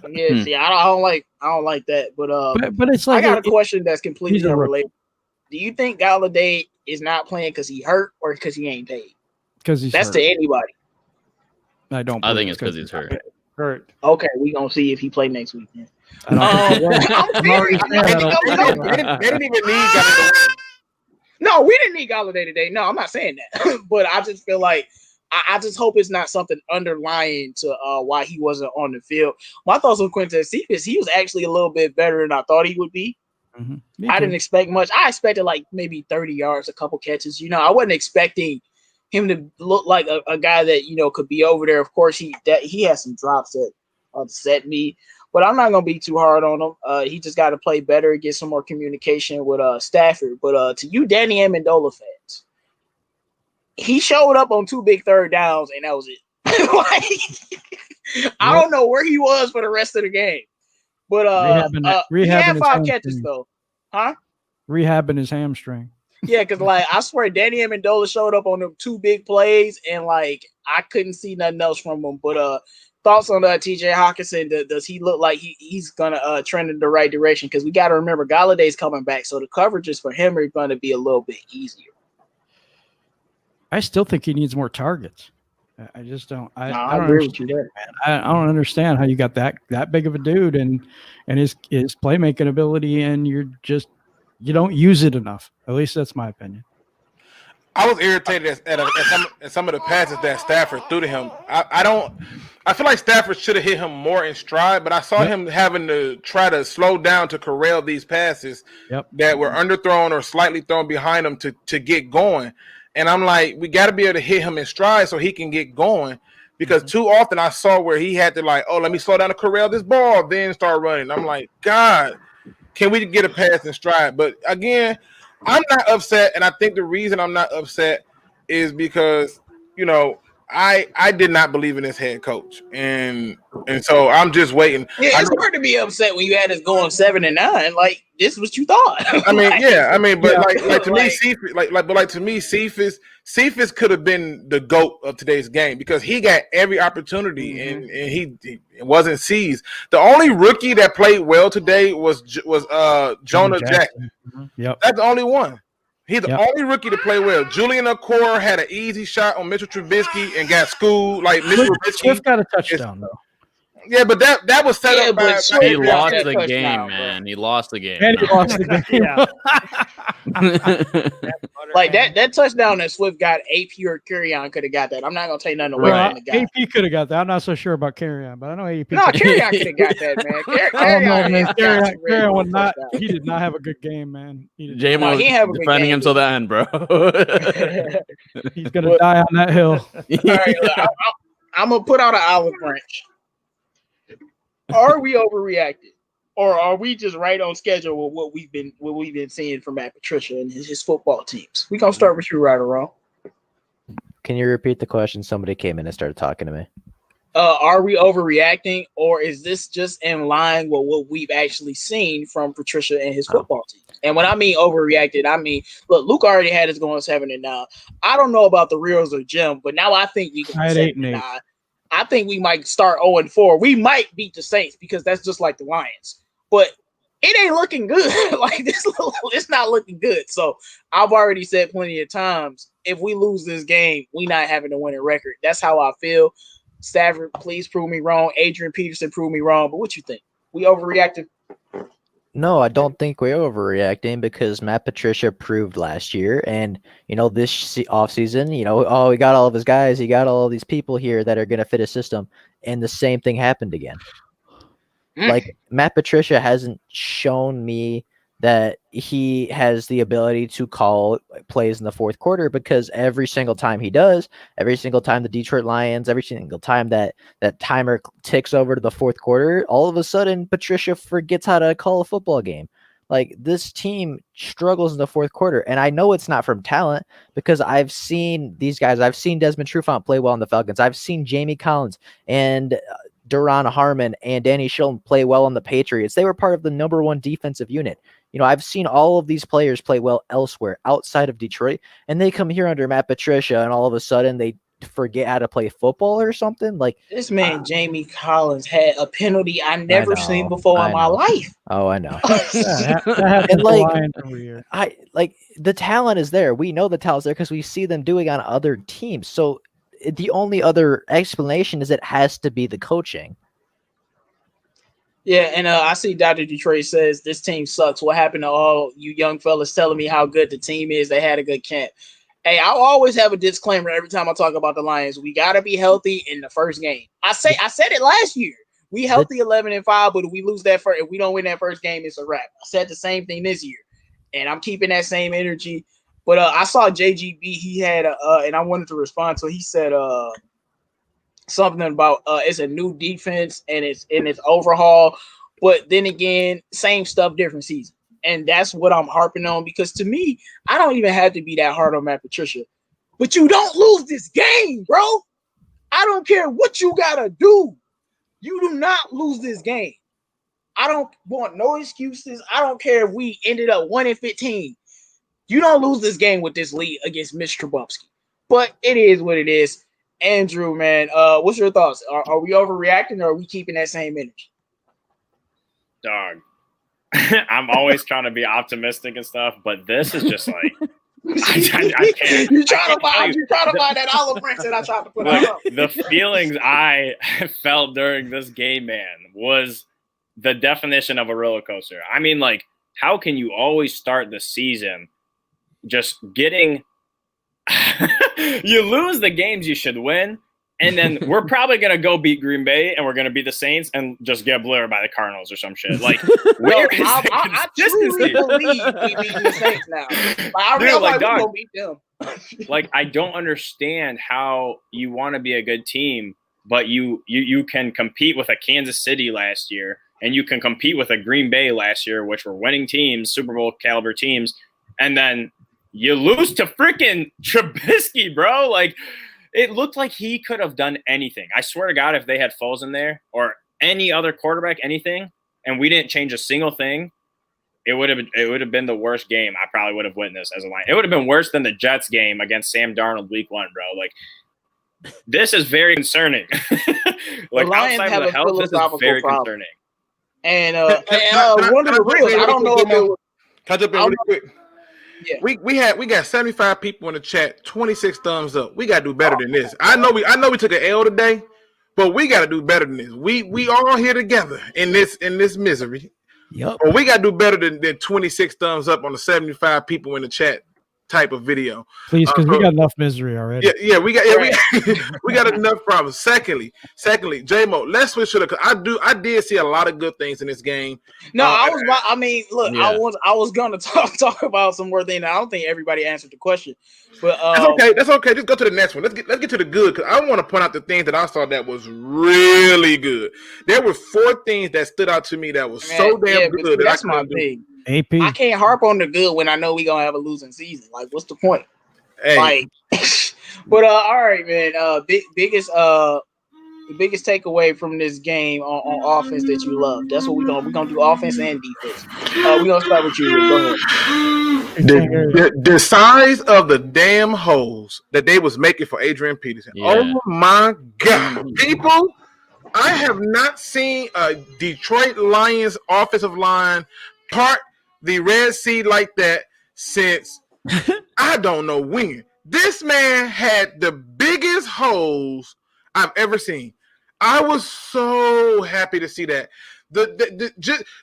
Yeah, see, I don't like that. But it's like I got a question that's completely he's a rookie. unrelated. Do you think Galladay is not playing because he hurt or because he ain't paid? Because he's That's hurt. to anybody. I don't. I think it's because he's hurt. Hurt. Okay, we gonna see if he play next week. Then. I don't think he will. I'm already saying I don't think he will. They didn't even need Galladay. No, we didn't need Galladay today. No, I'm not saying that. But I just feel like I just hope it's not something underlying to why he wasn't on the field. My thoughts on Quintez Cephas, he was actually a little bit better than I thought he would be. Mm-hmm. I didn't expect much. I expected like maybe 30 yards, a couple catches. You know, I wasn't expecting him to look like a guy that, you know, could be over there. Of course, he has some drops that upset me, but I'm not gonna be too hard on him. He just got to play better, get some more communication with Stafford. But to you, Danny Amendola fans, he showed up on 2 big third downs, and that was it. I don't know where he was for the rest of the game, but he had 5 catches though, huh? Rehabbing his hamstring. Yeah, because like I swear, Danny Amendola showed up on them 2 big plays, and like I couldn't see nothing else from him. But thoughts on TJ Hawkinson? Does he look like he's gonna trend in the right direction? Because we got to remember Galladay's coming back, so the coverages for him are going to be a little bit easier. I still think he needs more targets. I just don't. I don't agree with you there. I don't understand how you got that big of a dude and his playmaking ability, and you don't use it enough. At least that's my opinion. I was irritated at some of the passes that Stafford threw to him. I feel like Stafford should have hit him more in stride, but I saw him having to try to slow down to corral these passes that were underthrown or slightly thrown behind him to get going. And I'm like, we got to be able to hit him in stride so he can get going, because too often I saw where he had to like, oh, let me slow down to corral this ball, then start running. I'm like, God, can we get a pass in stride? But again, I'm not upset, and I think the reason I'm not upset is because, you know, I did not believe in this head coach, and so I'm just waiting. Yeah, it's hard to be upset when you had us going 7-9. Like, this is what you thought. I mean, but like to me, Cephas could have been the GOAT of today's game because he got every opportunity and he wasn't seized. The only rookie that played well today was Jonah Jackson. Yep, that's the only one. He's the only rookie to play well. Julian Okoro had an easy shot on Mitchell Trubisky and got schooled. Like Mitchell Trubisky, Swift got a touchdown though. Yeah, but that was set up by he lost the game, man. He lost the game. And he lost the game. Like that touchdown that Swift got, AP or Kerryon could have got that. I'm not gonna take nothing away from the guy. AP could have got that. I'm not so sure about Kerryon, but I know AP. No, Kerryon could have got that, man. Kerryon would not. He did not have a good game, man. J-Mo was defending him till the end, bro. He's gonna die on that hill. All right, I'm gonna put out an olive branch. Are we overreacted, or are we just right on schedule with what we've been seeing from Matt Patricia and his football teams? We gonna start with you, right or wrong. Can you repeat the question? Somebody came in and started talking to me. Are we overreacting, or is this just in line with what we've actually seen from Patricia and his football team? And when I mean overreacted, I mean, look, Luke already had us going 7-9. I don't know about the Reels or Jim, but now I think we can 7-9. I think we might start 0-4. We might beat the Saints because that's just like the Lions. But it ain't looking good. Like this, it's not looking good. So I've already said plenty of times, if we lose this game, we not having a winning record. That's how I feel. Stafford, please prove me wrong. Adrian Peterson, prove me wrong. But what you think? We overreacted? No, I don't think we're overreacting because Matt Patricia proved last year, and this offseason, he got all of his guys, he got all of these people here that are going to fit his system, and the same thing happened again. Like Matt Patricia hasn't shown me that he has the ability to call plays in the fourth quarter, because every single time he does, every single time the Detroit Lions, every single time that timer ticks over to the fourth quarter, all of a sudden Patricia forgets how to call a football game. Like, this team struggles in the fourth quarter, and I know it's not from talent because I've seen these guys. I've seen Desmond Trufant play well in the Falcons. I've seen Jamie Collins and Duron Harmon and Danny Shelton play well on the Patriots, they were part of the #1 defensive unit. You know, I've seen all of these players play well elsewhere outside of Detroit, and they come here under Matt Patricia, and all of a sudden they forget how to play football or something. Like this man, Jamie Collins, had a penalty I never seen before in my life. Oh, I know. And like, the talent is there. We know the talent's there because we see them doing on other teams. So the only other explanation is it has to be the coaching. Yeah, and I see Dr. Detroit says this team sucks. What happened to all you young fellas telling me how good the team is? They had a good camp. Hey, I'll always have a disclaimer every time I talk about the Lions. We got to be healthy in the first game. I said it last year. We healthy 11-5, but if we lose that first, if we don't win that first game, it's a wrap. I said the same thing this year, and I'm keeping that same energy. But I saw JGB. He had and I wanted to respond. So he said something about it's a new defense and it's overhaul. But then again, same stuff, different season. And that's what I'm harping on, because to me, I don't even have to be that hard on Matt Patricia. But you don't lose this game, bro. I don't care what you got to do. You do not lose this game. I don't want no excuses. I don't care if we ended up 1-15. You don't lose this game with this lead against Mitch Trubisky. But it is what it is. Andrew, man, what's your thoughts? Are we overreacting, or are we keeping that same energy? Dog. I'm always trying to be optimistic and stuff, but this is just like I can't. You're trying to buy that olive branch that I tried to put out. The feelings I felt during this game, man, was the definition of a roller coaster. I mean, like, how can you always start the season just getting you lose the games you should win, and then we're probably going to go beat Green Bay, and we're going to beat the Saints and just get obliterated by the Cardinals or some shit. Like, where is I truly believe we beat the Saints now. I realize we're going to beat them. Like, I don't understand how you want to be a good team, but you can compete with a Kansas City last year, and you can compete with a Green Bay last year, which were winning teams, Super Bowl caliber teams, and then you lose to freaking Trubisky, bro. Like, it looked like he could have done anything. I swear to God, if they had Foles in there or any other quarterback, anything, and we didn't change a single thing, it would have been the worst game I probably would have witnessed as a Lion. It would have been worse than the Jets game against Sam Darnold week 1, bro. Like, this is very concerning. Like, outside of the health, this is very concerning. And one of the real, I don't know if it was. Touch up really quick. Yeah. We got 75 people in the chat, 26 thumbs up. We gotta do better than this. I know we took an L today, but we gotta do better than this. We all here together in this misery. Yep. But we gotta do better than 26 thumbs up on the 75 people in the chat type of video. Please, because we got enough misery already. We got enough problems. Secondly, J-Mo, let's switch to I did see a lot of good things in this game. No, I was gonna talk about some more things. I don't think everybody answered the question, but that's okay. Just go to the next one. Let's get to the good, because I want to point out the things that I saw that was really good. There were 4 things that stood out to me that was so damn good. That's my thing. AP. I can't harp on the good when I know we're gonna have a losing season. Like, what's the point? Hey. Like, but all right, man. Biggest takeaway from this game on offense that you love. That's what we're gonna do, offense and defense. We're gonna start with you. Go ahead. The size of the damn holes that they was making for Adrian Peterson. Yeah. Oh my God, people! I have not seen a Detroit Lions offensive line part the Red Sea like that since I don't know when. This man had the biggest holes I've ever seen. I was so happy to see that.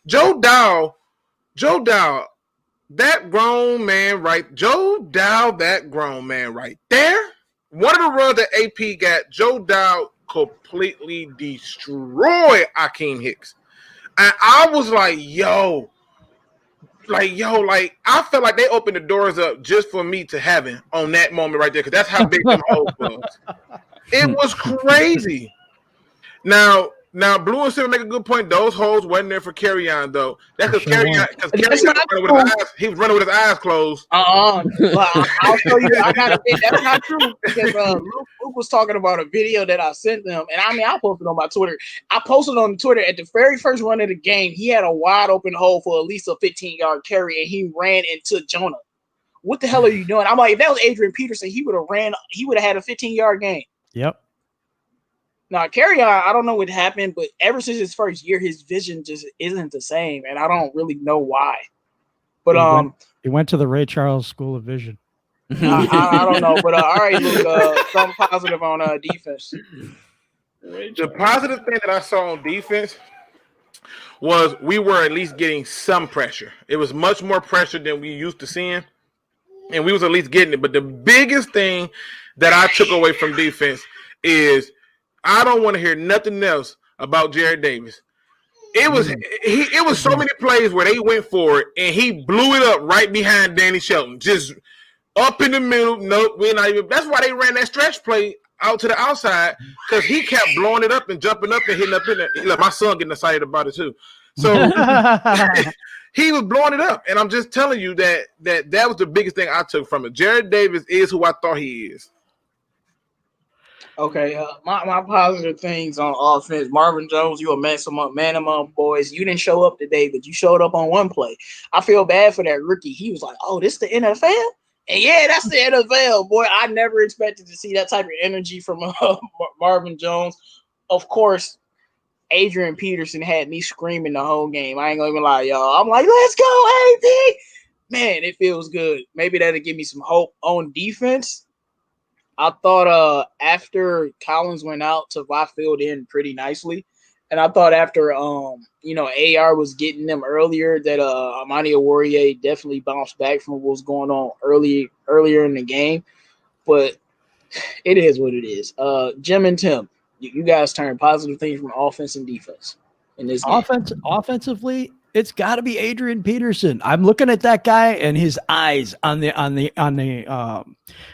Joe Dow, that grown man right there. One of the runs that AP got, Joe Dow completely destroyed Akeem Hicks. And I was like, I felt like they opened the doors up just for me to heaven on that moment right there, because that's how big them holes was. It was crazy. Now, Now, Blue and Silver make a good point. Those holes wasn't there for Carry-On, though. That's because Carry-On he was running with his eyes closed. But I'll show you. That's not true because Luke was talking about a video that I sent them, and I posted on my Twitter. I posted on Twitter at the very first run of the game. He had a wide open hole for at least a 15-yard carry, and he ran into Jonah. What the hell are you doing? I'm like, if that was Adrian Peterson, he would have had a 15-yard game. Yep. Now, Carry-On, I don't know what happened, but ever since his first year, his vision just isn't the same, and I don't really know why. But he went to the Ray Charles School of Vision. I don't know, but all right, Luke, something positive on defense. The positive thing that I saw on defense was we were at least getting some pressure. It was much more pressure than we used to seeing, and we was at least getting it. But the biggest thing that I took away from defense is I don't want to hear nothing else about Jared Davis. It was so many plays where they went for it and he blew it up right behind Danny Shelton, just up in the middle. Nope, we're not even. That's why they ran that stretch play out to the outside because he kept blowing it up and jumping up and hitting up in there. Look, my son getting excited about it too. So he was blowing it up, and I'm just telling you that was the biggest thing I took from it. Jared Davis is who I thought he is. Okay, my positive things on offense. Marvin Jones, you a man among boys. You didn't show up today, but you showed up on one play. I feel bad for that rookie. He was like, "Oh, this the NFL?" And yeah, that's the NFL, boy. I never expected to see that type of energy from Marvin Jones. Of course, Adrian Peterson had me screaming the whole game. I ain't gonna even lie, y'all. I'm like, "Let's go, AP!" Man, it feels good. Maybe that'll give me some hope on defense. I thought after Collins went out, Tavai filled in pretty nicely. And I thought after AR was getting them earlier that Amani Obrien definitely bounced back from what was going on earlier in the game. But it is what it is. Jim and Tim, you guys turn positive things from offense and defense in this game. Offensively, it's got to be Adrian Peterson. I'm looking at that guy and his eyes on the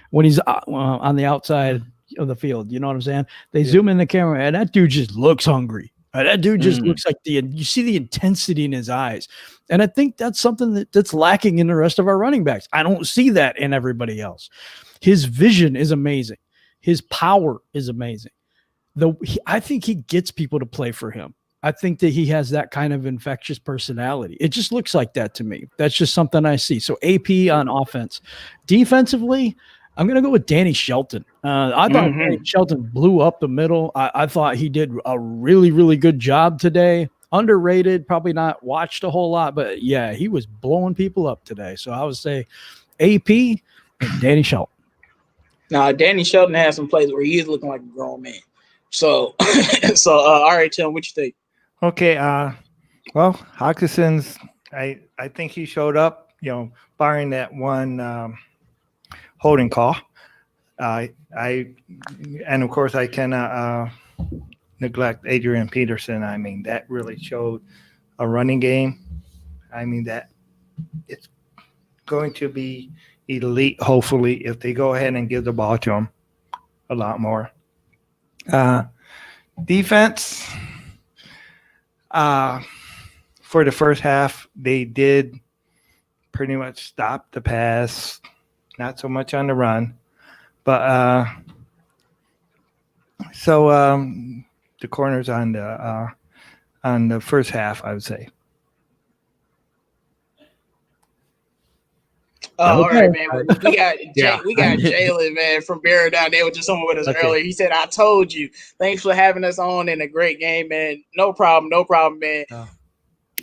when he's on the outside of the field. You know what I'm saying? They zoom in the camera and that dude just looks hungry. That dude just looks like you see the intensity in his eyes. And I think that's something that's lacking in the rest of our running backs. I don't see that in everybody else. His vision is amazing. His power is amazing. I think he gets people to play for him. I think that he has that kind of infectious personality. It just looks like that to me. That's just something I see. So AP on offense. Defensively, I'm going to go with Danny Shelton. I thought Danny Shelton blew up the middle. I thought he did a really, really good job today. Underrated, probably not watched a whole lot, but yeah, he was blowing people up today. So I would say AP and Danny Shelton. Now, Danny Shelton has some plays where he is looking like a grown man. So, all right, Tim, what you think? Okay, well, Hawkinson's, I think he showed up, barring that one holding call. And of course I cannot neglect Adrian Peterson. I mean, that really showed a running game. I mean, that it's going to be elite, hopefully, if they go ahead and give the ball to him a lot more. Defense, for the first half, they did pretty much stop the pass, not so much on the run. But the corners on the first half, I would say. Oh, all right, man. We got Jalen, man, from Bear down there, was just someone with us earlier. He said, "I told you." Thanks for having us on in a great game, man. No problem, man. Oh.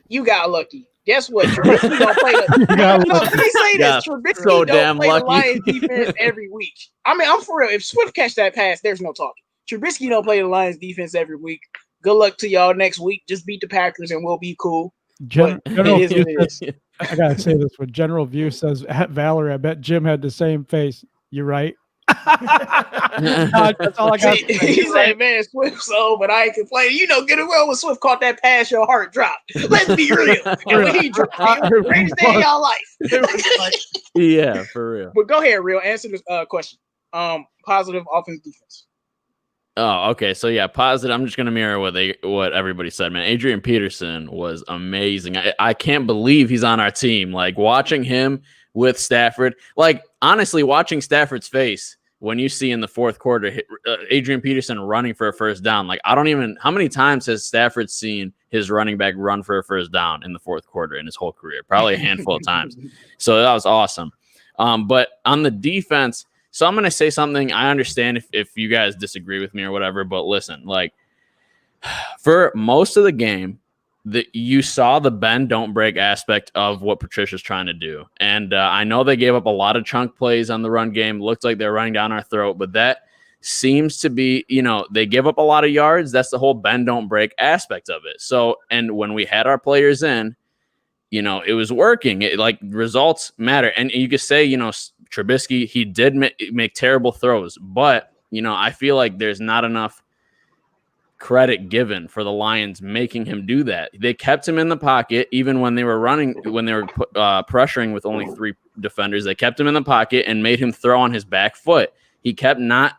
You got lucky. Guess what? Trubisky don't play let me say this. Trubisky so don't play lucky. The Lions defense every week. I mean, I'm for real. If Swift catch that pass, there's no talking. Trubisky don't play the Lions defense every week. Good luck to y'all next week. Just beat the Packers and we'll be cool. General View says, I gotta say this one. General View says, Valerie, I bet Jim had the same face. You're right. That's all I got. He said, "Man, Swift so, but I ain't complaining. You know, good and well when Swift caught that pass, your heart dropped. Let's be real. And when he dropped, it was the greatest day of y'all life." Yeah, for real. But go ahead, Real. Answer this question. Positive offense, defense. Oh, okay. So yeah, positive. I'm just gonna mirror what everybody said, man. Adrian Peterson was amazing. I can't believe he's on our team. Like watching him with Stafford. Like honestly, watching Stafford's face when you see in the fourth quarter Adrian Peterson running for a first down. Like I don't even. How many times has Stafford seen his running back run for a first down in the fourth quarter in his whole career? Probably a handful of times. So that was awesome. But on the defense. So I'm going to say something. I understand if you guys disagree with me or whatever, but listen, like for most of the game, you saw the bend, don't break aspect of what Patricia's trying to do. And I know they gave up a lot of chunk plays on the run game. Looked like they're running down our throat, but that seems to be, they give up a lot of yards. That's the whole bend, don't break aspect of it. So, and when we had our players in, it was working. Results matter. And you could say, Trubisky, he did make terrible throws, but, I feel like there's not enough credit given for the Lions making him do that. They kept him in the pocket, even when they were pressuring with only 3 defenders. They kept him in the pocket and made him throw on his back foot. He kept not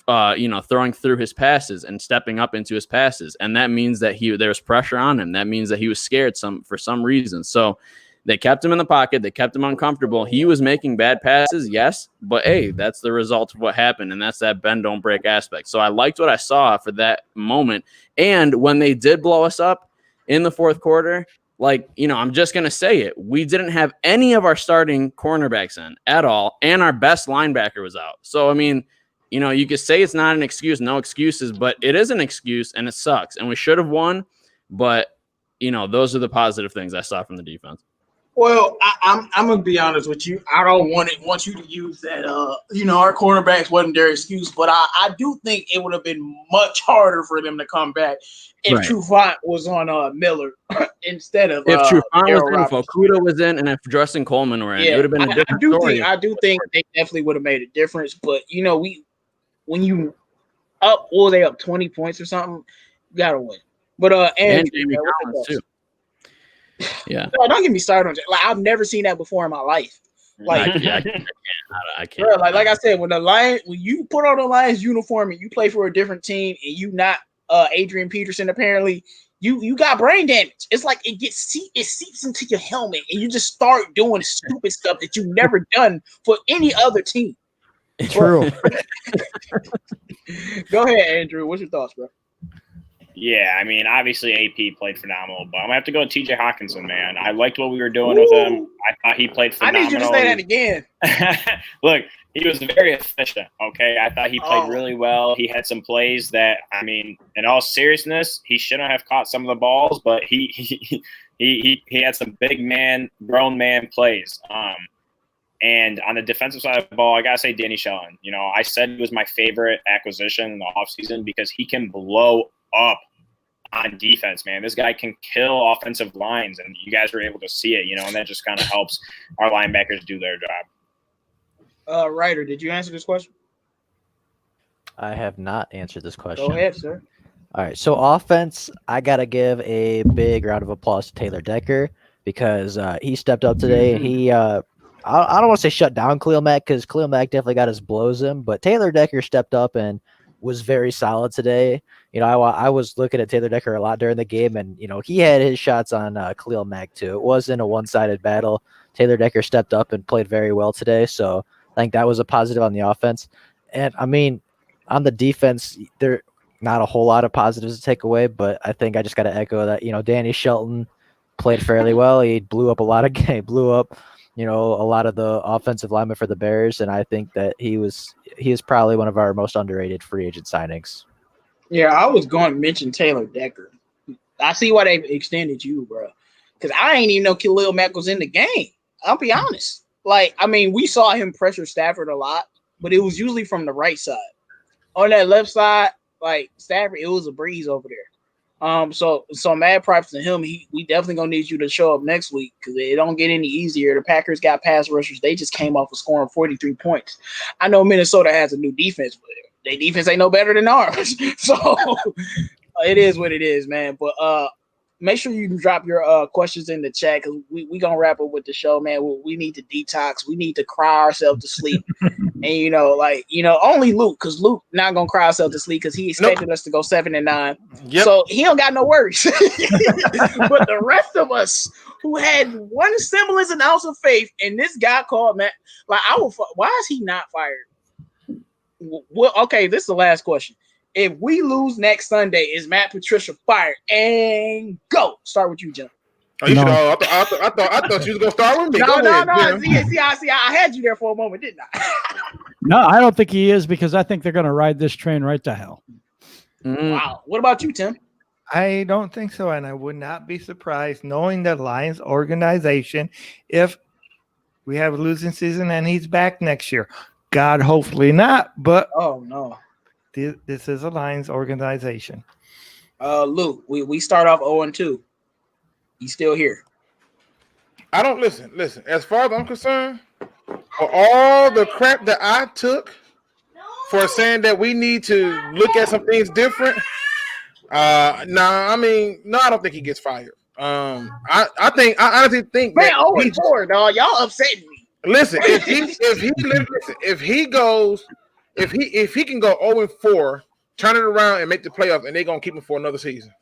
throwing through his passes and stepping up into his passes. And that means that there was pressure on him. That means that he was scared for some reason. So they kept him in the pocket. They kept him uncomfortable. He was making bad passes, yes, but hey, that's the result of what happened. And that's that bend, don't break aspect. So I liked what I saw for that moment. And when they did blow us up in the fourth quarter, I'm just going to say it. We didn't have any of our starting cornerbacks in at all. And our best linebacker was out. So, you could say it's not an excuse, no excuses, but it is an excuse and it sucks. And we should have won. But, those are the positive things I saw from the defense. Well, I'm gonna be honest with you. I don't want you to use that. Our cornerbacks wasn't their excuse, but I do think it would have been much harder for them to come back if Trufant was on Miller instead of if Trufant was in, if Okuda was in, and if Justin Coleman were in, it would have been a different story. I do think they definitely would have made a difference. But when you up, what were they up 20 points or something? You gotta win. But and Jamie Collins too. Yeah, don't get me started on that. Like I've never seen that before in my life. Like I can't. Bro, like I said, when you put on the Lions uniform and you play for a different team and you not Adrian Peterson, apparently you got brain damage. It's like it seeps into your helmet and you just start doing stupid stuff that you've never done for any other team. True. Go ahead, Andrew. What's your thoughts, bro? Yeah, obviously AP played phenomenal, but I'm going to have to go with TJ Hawkinson, man. I liked what we were doing with him. I thought he played phenomenal. I need you to say that again. Look, he was very efficient, okay? I thought he played really well. He had some plays that, in all seriousness, he shouldn't have caught some of the balls, but he had some big man, grown man plays. And on the defensive side of the ball, I got to say Danny Shelton. I said he was my favorite acquisition in the offseason because he can blow up on defense, man. This guy can kill offensive lines, and you guys were able to see it, and that just kind of helps our linebackers do their job. Ryder, did you answer this question? I have not answered this question. Go ahead, sir. All right, so offense, I got to give a big round of applause to Taylor Decker because he stepped up today. He I don't want to say shut down Khalil Mack because Khalil Mack definitely got his blows in, but Taylor Decker stepped up and was very solid today. I was looking at Taylor Decker a lot during the game, and he had his shots on Khalil Mack too. It wasn't a one-sided battle. Taylor Decker stepped up and played very well today, so I think that was a positive on the offense. And on the defense, there not a whole lot of positives to take away, but I think I just got to echo that. Danny Shelton played fairly well. He blew up a lot of the offensive linemen for the Bears, and I think that he is probably one of our most underrated free agent signings. Yeah, I was going to mention Taylor Decker. I see why they extended you, bro. Because I ain't even know Khalil Mack was in the game. I'll be honest. We saw him pressure Stafford a lot, but it was usually from the right side. On that left side, Stafford, it was a breeze over there. So mad props to him. We definitely gonna need you to show up next week because it don't get any easier. The Packers got pass rushers. They just came off of scoring 43 points. I know Minnesota has a new defense, but their defense ain't no better than ours. So it is what it is, man. But make sure you drop your questions in the chat because we gonna wrap up with the show, man. We need to detox. We need to cry ourselves to sleep. And only Luke, because Luke not gonna cry himself to sleep because he expected us to go 7-9. Yep. So he don't got no worries. But the rest of us who had one semblance and ounce of faith in this guy called Matt, like why is he not fired? Well, okay, this is the last question. If we lose next Sunday, is Matt Patricia fired? And go. Start with you, Jim. Oh, I thought you was gonna start with me. No. See, I had you there for a moment, didn't I? No, I don't think he is because I think they're going to ride this train right to hell. Wow. What about you, Tim? I don't think so, and I would not be surprised knowing the Lions organization if we have a losing season and he's back next year. God, hopefully not, but oh no, this is a Lions organization. Luke, we start off 0-2. He's still here. I don't listen. As far as I'm concerned, for all the crap that I took for saying that we need to look at some things different, I don't think he gets fired. I honestly think man, 0-4, dog. Y'all upsetting me. Listen, if he can go 0-4, turn it around and make the playoffs, and they're gonna keep him for another season.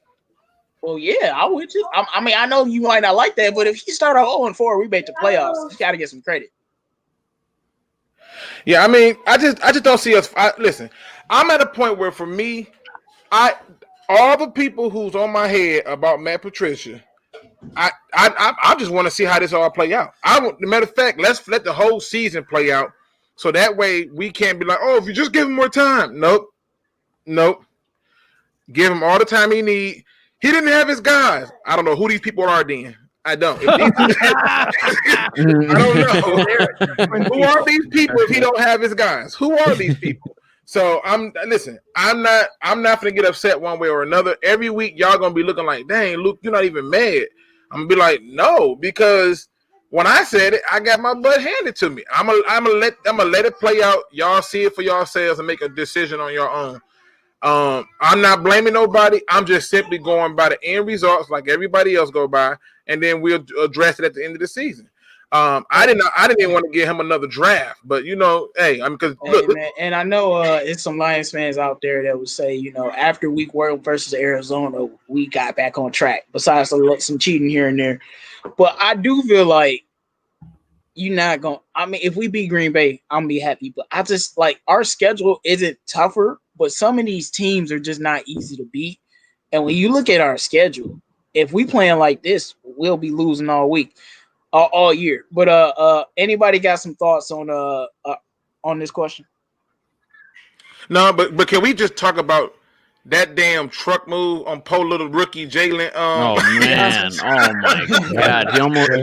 Well, yeah, I would too. I know you might not like that, but if he start out 0-4, we make the playoffs. You got to get some credit. Yeah, I just don't see us. Listen, I'm at a point where for me, all the people who's on my head about Matt Patricia, I just want to see how this all play out. Matter of fact, let's let the whole season play out, so that way we can't be like, oh, if you just give him more time. Nope. Give him all the time he need. He didn't have his guys. I don't know who these people are then. I don't. I don't know. Who are these people if he don't have his guys? Who are these people? So I'm not gonna get upset one way or another. Every week y'all gonna be looking like, dang, Luke, you're not even mad. I'm gonna be like, no, because when I said it, I got my butt handed to me. I'm gonna let it play out. Y'all see it for yourselves and make a decision on your own. I'm not blaming nobody. I'm just simply going by the end results like everybody else go by, and then we'll address it at the end of the season. I didn't even want to give him another draft, but and I know it's some Lions fans out there that would say, after week 1 versus Arizona, we got back on track. Besides some cheating here and there, but I do feel like you're not going. If we beat Green Bay, I'm gonna be happy. But I just like our schedule isn't tougher, but some of these teams are just not easy to beat. And when you look at our schedule, if we playing like this, we'll be losing all week. All year. But anybody got some thoughts on this question? No, but can we just talk about that damn truck move on poor little rookie Jalen? Oh man! Oh my God!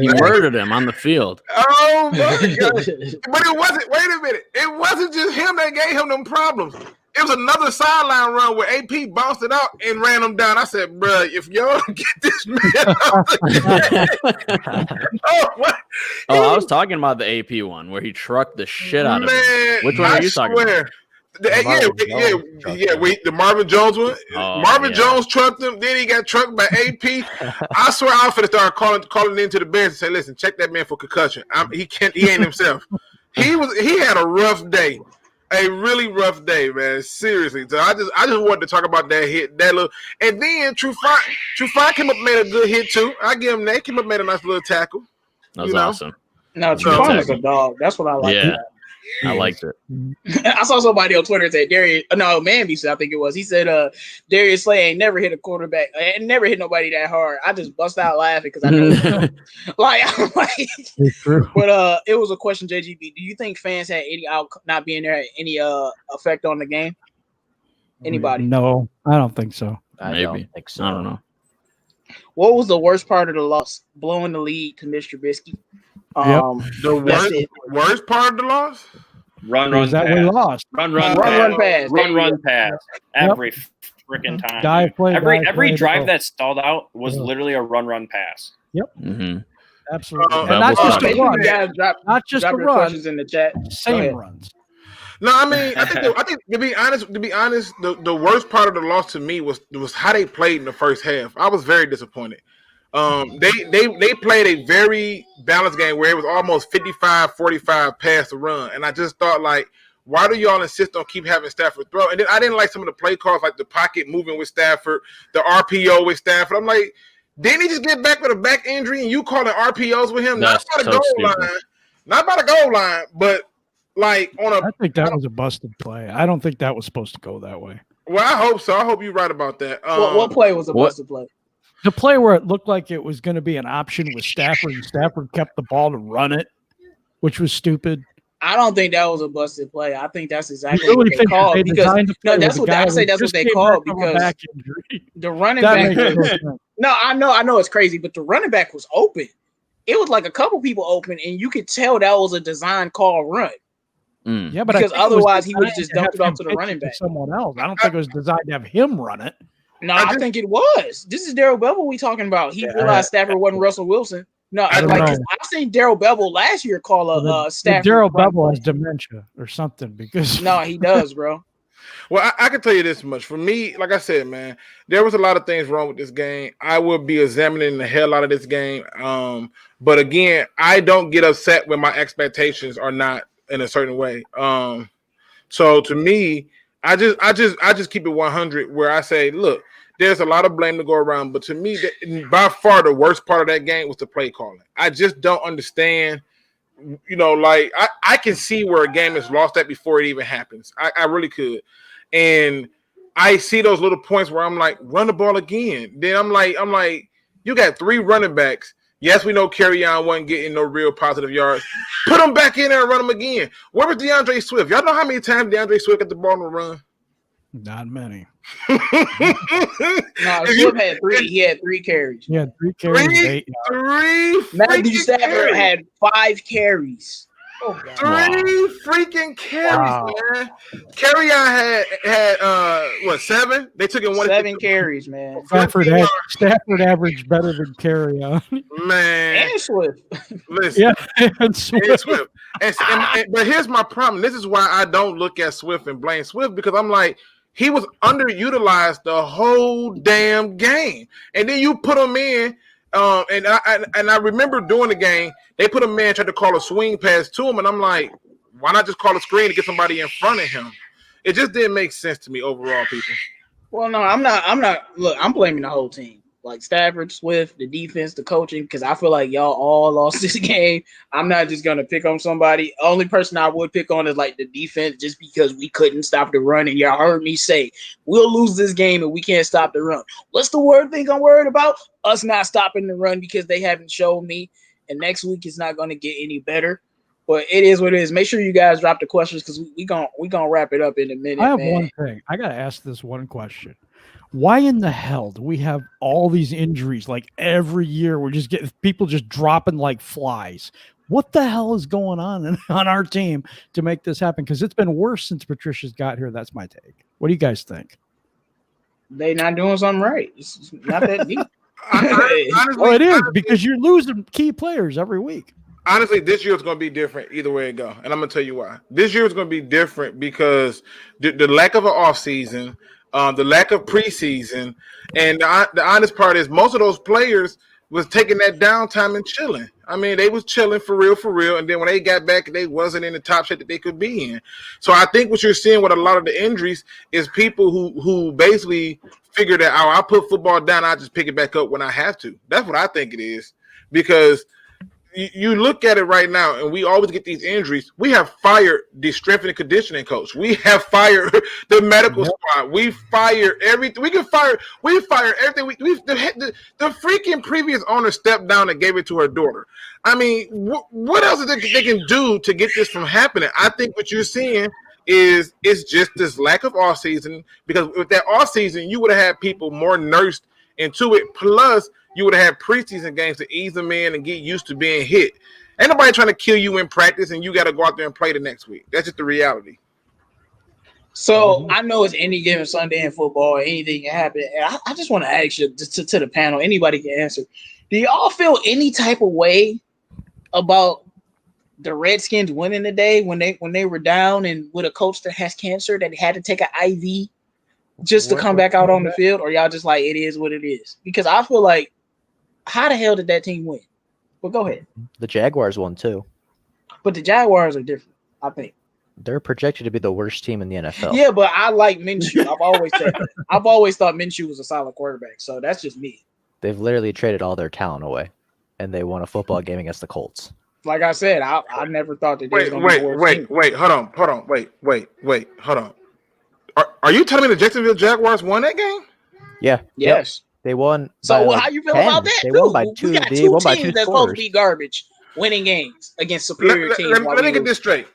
He murdered him on the field. Oh my God! But it wasn't. Wait a minute! It wasn't just him that gave him them problems. It was another sideline run where AP bounced it out and ran him down. I said, bro, if y'all get this man out I was talking about the AP one where he trucked the shit out of him. Which one are you talking about? The Marvin Jones one. Marvin Jones trucked him. Then he got trucked by AP. I swear I was finna start calling into the bench and say, listen, check that man for concussion. He ain't himself. He had a rough day. A really rough day, man. Seriously. So I just wanted to talk about that hit, that little, and then Trufant came up and made a good hit too. I give him that. He came up and made a nice little tackle. That was awesome. No, Trufant is a dog. That's what I like. Yeah. I liked it. I saw somebody on Twitter say Manby said, I think it was. He said Darius Slay ain't never hit a quarterback, and never hit nobody that hard. I just bust out laughing because I know it's true. But it was a question, JGB. Do you think fans had any not being there had any effect on the game? Anybody? No, I don't think so. I don't think so. I don't know. What was the worst part of the loss? Blowing the lead to Mr. Trubisky. The worst part of the loss? Run pass. We lost. Run pass. Every freaking time. Every drive that stalled out was literally a run pass. Yep. Mm-hmm. Absolutely. And not just a run. Not just a run. Questions in the chat. Same runs. No, I mean, I think to be honest, the worst part of the loss to me was how they played in the first half. I was very disappointed. They played a very balanced game where it was almost 55-45 pass to run, and I just thought like, why do y'all insist on keep having Stafford throw? And then I didn't like some of the play calls, like the pocket moving with Stafford, the RPO with Stafford. I'm like, didn't he just get back with a back injury and you calling RPOs with him? That's not by the goal line, not by the goal line, but like on a. I think that was a busted play. I don't think that was supposed to go that way. Well, I hope so. I hope you're right about that. What play was a busted play? The play where it looked like it was going to be an option with Stafford, and Stafford kept the ball to run it, which was stupid. I don't think that was a busted play. I think that's exactly what they called. Because no, that's what I say. That's what they called because the running back. No, I know it's crazy, but the running back was open. It was like a couple people open, and you could tell that was a design call run. Yeah, but because otherwise he would have just dumped it off to the running back. Someone else. I don't think it was designed to have him run it. No, I think it was. This is Darrell Bevel we talking about. He realized Stafford wasn't Russell Wilson. No, I've seen Darrell Bevel last year call a Stafford. Darrell Bevel has dementia or something because no, he does, bro. Well, I can tell you this much. For me, like I said, man, there was a lot of things wrong with this game. I would be examining the hell out of this game. But again, I don't get upset when my expectations are not in a certain way. So to me, I just keep it 100 where I say, look, there's a lot of blame to go around, but to me, by far the worst part of that game was the play calling. I just don't understand. Like I can see where a game is lost at before it even happens. I really could. And I see those little points where I'm like, run the ball again. Then I'm like, you got 3 running backs. Yes, we know Kerryon wasn't getting no real positive yards. Put him back in there and run him again. Where was DeAndre Swift? Y'all know how many times DeAndre Swift got the ball on the run? Not many. No, Swift had 3. He had 3 carries. Yeah, 3 carries. 8 Matthew Stafford had 5 carries. Oh, 3 freaking carries, man. Kerryon had 7? They took it 7 carries, man. Stafford averaged better than Kerryon. Man. And Swift. Listen. Yeah, and Swift. But here's my problem. This is why I don't look at Swift and blame Swift, because I'm like, he was underutilized the whole damn game. And then you put him in, and I remember during the game, they put him in, tried to call a swing pass to him, and I'm like, why not just call a screen to get somebody in front of him? It just didn't make sense to me overall, people. Well, no, I'm not. Look, I'm blaming the whole team. Like Stafford, Swift, the defense, the coaching, because I feel like y'all all lost this game. I'm not just going to pick on somebody. Only person I would pick on is like the defense, just because we couldn't stop the run. And y'all heard me say, we'll lose this game and we can't stop the run. What's the thing I'm worried about? Us not stopping the run because they haven't shown me. And next week it's not going to get any better. But it is what it is. Make sure you guys drop the questions because we gonna wrap it up in a minute. I have one thing. I got to ask this one question. Why in the hell do we have all these injuries? Like every year, we're just getting people just dropping like flies. What the hell is going on our team to make this happen? Because it's been worse since Patricia's got here. That's my take. What do you guys think? They not doing something right. It's not that deep. Well, it is because you're losing key players every week. Honestly, this year is going to be different either way it go. And I'm going to tell you why. This year is going to be different because the lack of an offseason, the lack of preseason, and the honest part is most of those players was taking that downtime and chilling. I mean, they was chilling for real. And then when they got back, they wasn't in the top shape that they could be in. So I think what you're seeing with a lot of the injuries is people who basically figure that, I put football down, I just pick it back up when I have to. That's what I think it is. Because you look at it right now, and we always get these injuries. We have fired the strength and conditioning coach. We have fired the medical squad. We fire everything. We fire everything. The freaking previous owner stepped down and gave it to her daughter. I mean, what else they can do to get this from happening? I think what you're seeing is just this lack of off season, because with that off season, you would have had people more nursed into it. Plus, you would have had preseason games to ease them in and get used to being hit. Ain't nobody trying to kill you in practice, and you got to go out there and play the next week. That's just the reality. So I know it's any given Sunday in football, anything can happen. I just want to ask you to the panel, anybody can answer. Do y'all feel any type of way about the Redskins winning today when they were down and with a coach that has cancer that had to take an IV just to come back out on the field, or y'all just like it is what it is? Because I feel like, how the hell did that team win? Well, go ahead. The Jaguars won too. But the Jaguars are different, I think. They're projected to be the worst team in the NFL. Yeah, but I like Minshew. I've always said that. I've always thought Minshew was a solid quarterback, so that's just me. They've literally traded all their talent away, and they won a football game against the Colts. Like I said, I never thought that. Wait, hold on. Hold on. Are you telling me the Jacksonville Jaguars won that game? Yeah. Yes. Yep. They won. So how you feel 10. about that? They won by two. We got They two won by teams two that's supposed to be garbage, winning games against superior teams. Let me get this straight.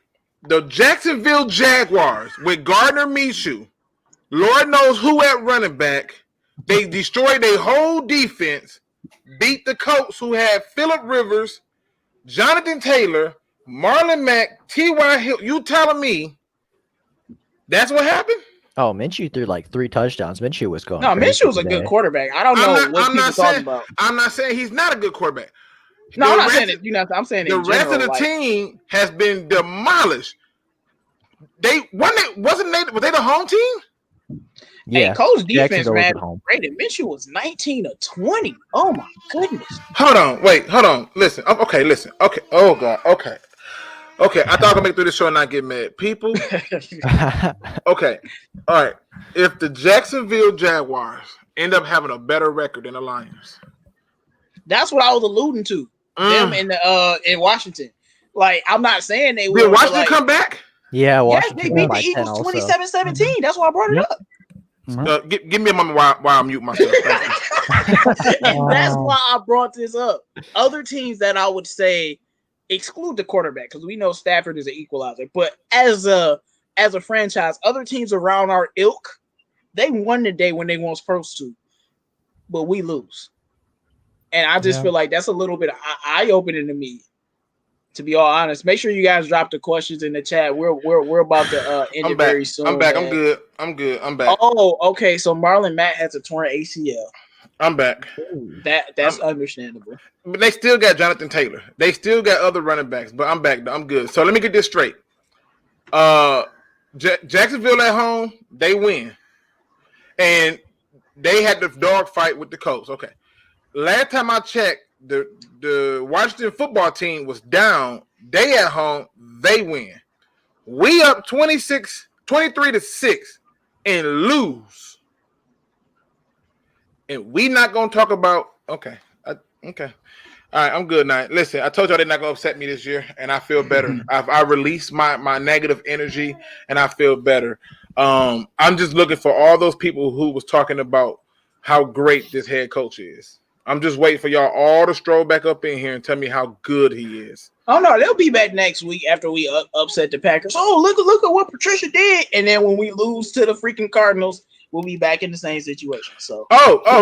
The Jacksonville Jaguars with Gardner Minshew, Lord knows who at running back, they destroyed their whole defense, beat the Colts who had Phillip Rivers, Jonathan Taylor, Marlon Mack, T.Y. Hill. You telling me that's what happened? Oh, Minshew threw like 3 touchdowns. Minshew was going. No, Minshew was a good quarterback. I don't know what people talking about. I'm not saying he's not a good quarterback. No, I'm not saying it. I'm saying the rest of the team has been demolished. Was they the home team? Yeah, hey, Coach defense, man. Rated Minshew was 19 of 20. Oh my goodness. Hold on. Listen. Okay. Oh God. Okay. I thought I could make it through this show and not get mad. People. Okay. All right. If the Jacksonville Jaguars end up having a better record than the Lions, that's what I was alluding to. Them in Washington. Like, I'm not saying they will. Did Washington come back? Yeah, Washington. Yes, they beat the Eagles 27-17. That's why I brought it up. Give me a moment while I mute myself. And that's why I brought this up. Other teams that I would say exclude the quarterback, because we know Stafford is an equalizer. But as a franchise, other teams around our ilk, they won the day when they weren't supposed to, but we lose. And I just feel like that's a little bit eye-opening to me, to be all honest. Make sure you guys drop the questions in the chat. We're about to end it very soon. I'm back. Man. I'm good. I'm back. Oh, okay. So Marlon Mack has a torn ACL. I'm back. That's understandable. But they still got Jonathan Taylor. They still got other running backs. But I'm back. I'm good. So let me get this straight. Jacksonville at home, they win. And they had the dog fight with the Colts. Okay. Last time I checked, the Washington football team was down. They at home, they win. We up 23-6 and lose. And we not going to talk about, okay. All right, I'm good now. Listen, I told y'all they're not going to upset me this year, and I feel better. I released my negative energy, and I feel better. I'm just looking for all those people who was talking about how great this head coach is. I'm just waiting for y'all all to stroll back up in here and tell me how good he is. Oh no, they'll be back next week after we upset the Packers. Oh, look at what Patricia did, and then when we lose to the freaking Cardinals, we'll be back in the same situation. So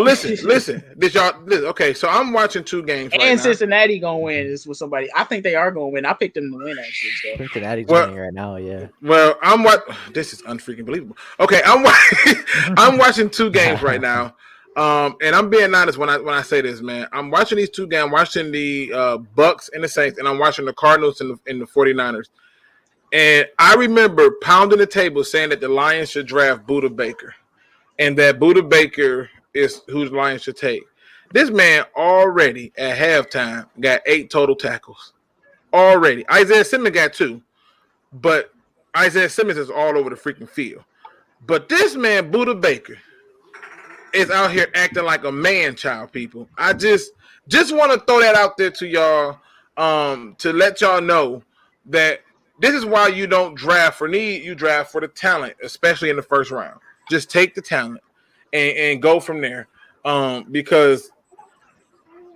listen. Did y'all listen? Okay, so I'm watching 2 games right and now. Cincinnati gonna win is with somebody. I think they are gonna win. I picked them to win actually. So. Cincinnati's winning right now. Yeah. Well, this is unfreaking believable. Okay, I'm watching 2 games right now. And I'm being honest when I say this, man. I'm watching these 2 games. I'm watching the Bucks and the Saints, and I'm watching the Cardinals and the 49ers. And I remember pounding the table saying that the Lions should draft Budda Baker, and that Budda Baker is who the Lions should take. This man already at halftime got 8 total tackles. Already. Isaiah Simmons got 2, but Isaiah Simmons is all over the freaking field. But this man, Budda Baker, is out here acting like a man child, people. I just want to throw that out there to y'all, to let y'all know that this is why you don't draft for need, you draft for the talent, especially in the first round. Just take the talent and go from there. Because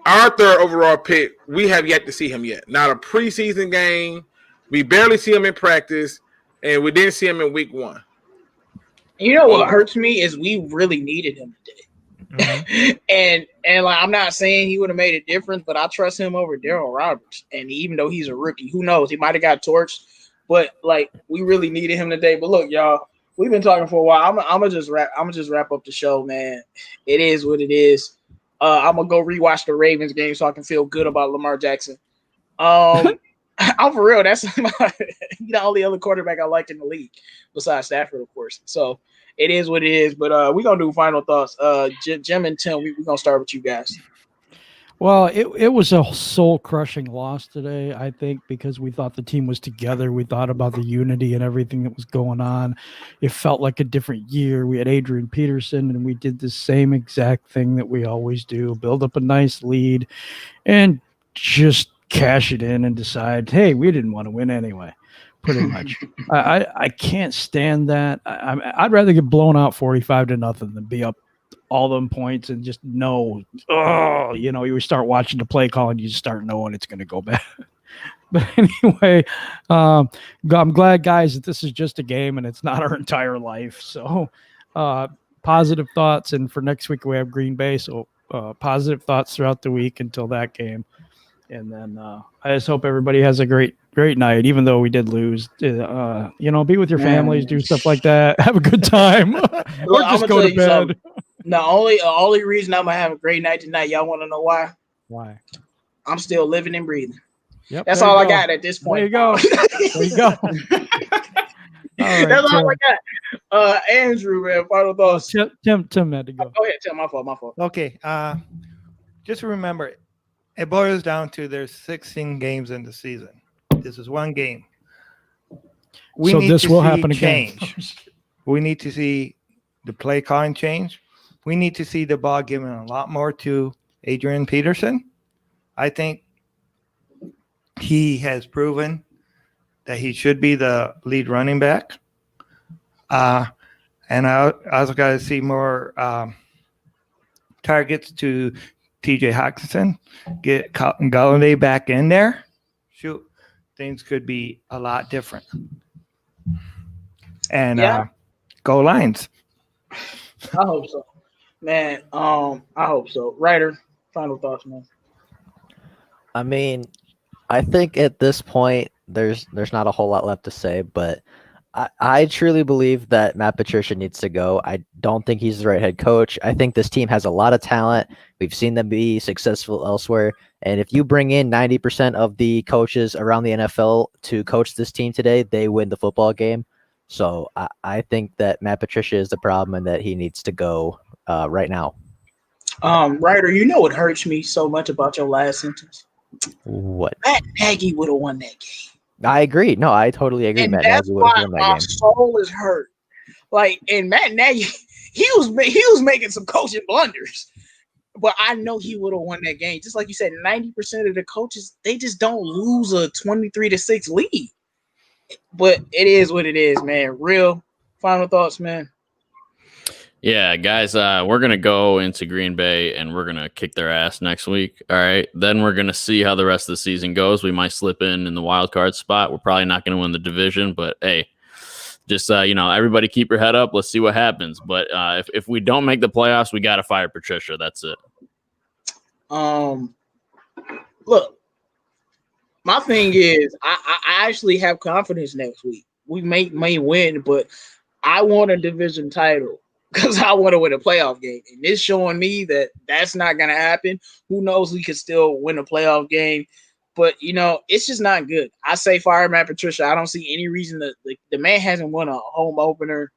our 3rd overall pick, we have yet to see him yet. Not a preseason game. We barely see him in practice, and we didn't see him in week 1. You know what hurts me is we really needed him today. and like, I'm not saying he would have made a difference, but I trust him over Darryl Roberts. And even though he's a rookie, who knows? He might have got torched, but like, we really needed him today. But look, y'all, we've been talking for a while. I'm gonna just wrap up the show, man. It is what it is. I'm gonna go rewatch the Ravens game so I can feel good about Lamar Jackson. I'm for real. That's the only other quarterback I like in the league besides Stafford, of course. So it is what it is. But we're gonna do final thoughts. Jim and Tim, we're gonna start with you guys. Well, it was a soul-crushing loss today, I think, because we thought the team was together. We thought about the unity and everything that was going on. It felt like a different year. We had Adrian Peterson, and we did the same exact thing that we always do, build up a nice lead and just cash it in and decide, hey, we didn't want to win anyway, pretty much. I can't stand that. I'd rather get blown out 45-0 than be up all them points and just know, you start watching the play call and you just start knowing it's going to go bad. But anyway, I'm glad, guys, that this is just a game and it's not our entire life. So positive thoughts. And for next week, we have Green Bay. So positive thoughts throughout the week until that game. And then I just hope everybody has a great night, even though we did lose. Be with your families, do stuff like that. Have a good time. Or just go to bed. The only reason I'm gonna have a great night tonight, y'all want to know why? Why? I'm still living and breathing. Yep, that's all I got at this point. There you go. There you go. All right, that's all I got. Andrew, man, final thoughts. Tim had to go. Go ahead, Tim. My fault. Okay. Just remember, it boils down to there's 16 games in the season. This is one game. This will happen again. Change. We need to see the play calling change. We need to see the ball given a lot more to Adrian Peterson. I think he has proven that he should be the lead running back. And I also got to see more targets to TJ Hawkinson, get Galladay back in there. Shoot, things could be a lot different. And go Lions. I hope so, man. I hope so. Ryder, final thoughts, man. I mean, I think at this point there's not a whole lot left to say, but I truly believe that Matt Patricia needs to go. I don't think he's the right head coach. I think this team has a lot of talent. We've seen them be successful elsewhere. And if you bring in 90% of the coaches around the NFL to coach this team today, they win the football game. So I think that Matt Patricia is the problem and that he needs to go right now. Ryder, you know what hurts me so much about your last sentence? What? Matt Nagy would have won that game. I agree. No, I totally agree. And Matt that's Nagy would have why won that my game. soul is hurt. And Matt Nagy, he was making some coaching blunders, but I know he would have won that game. Just like you said, 90% of the coaches, they just don't lose a 23-6 lead. But it is what it is, man. Real final thoughts, man. Yeah, guys, we're going to go into Green Bay and we're going to kick their ass next week. All right. Then we're going to see how the rest of the season goes. We might slip in the wild card spot. We're probably not going to win the division, but hey, just, everybody keep your head up. Let's see what happens. But if we don't make the playoffs, we got to fire Patricia. That's it. Look, my thing is I actually have confidence next week. We may win, but I want a division title. Because I want to win a playoff game. And this showing me that that's not going to happen. Who knows? We could still win a playoff game. But, it's just not good. I say fire Matt Patricia. I don't see any reason that the man hasn't won a home opener.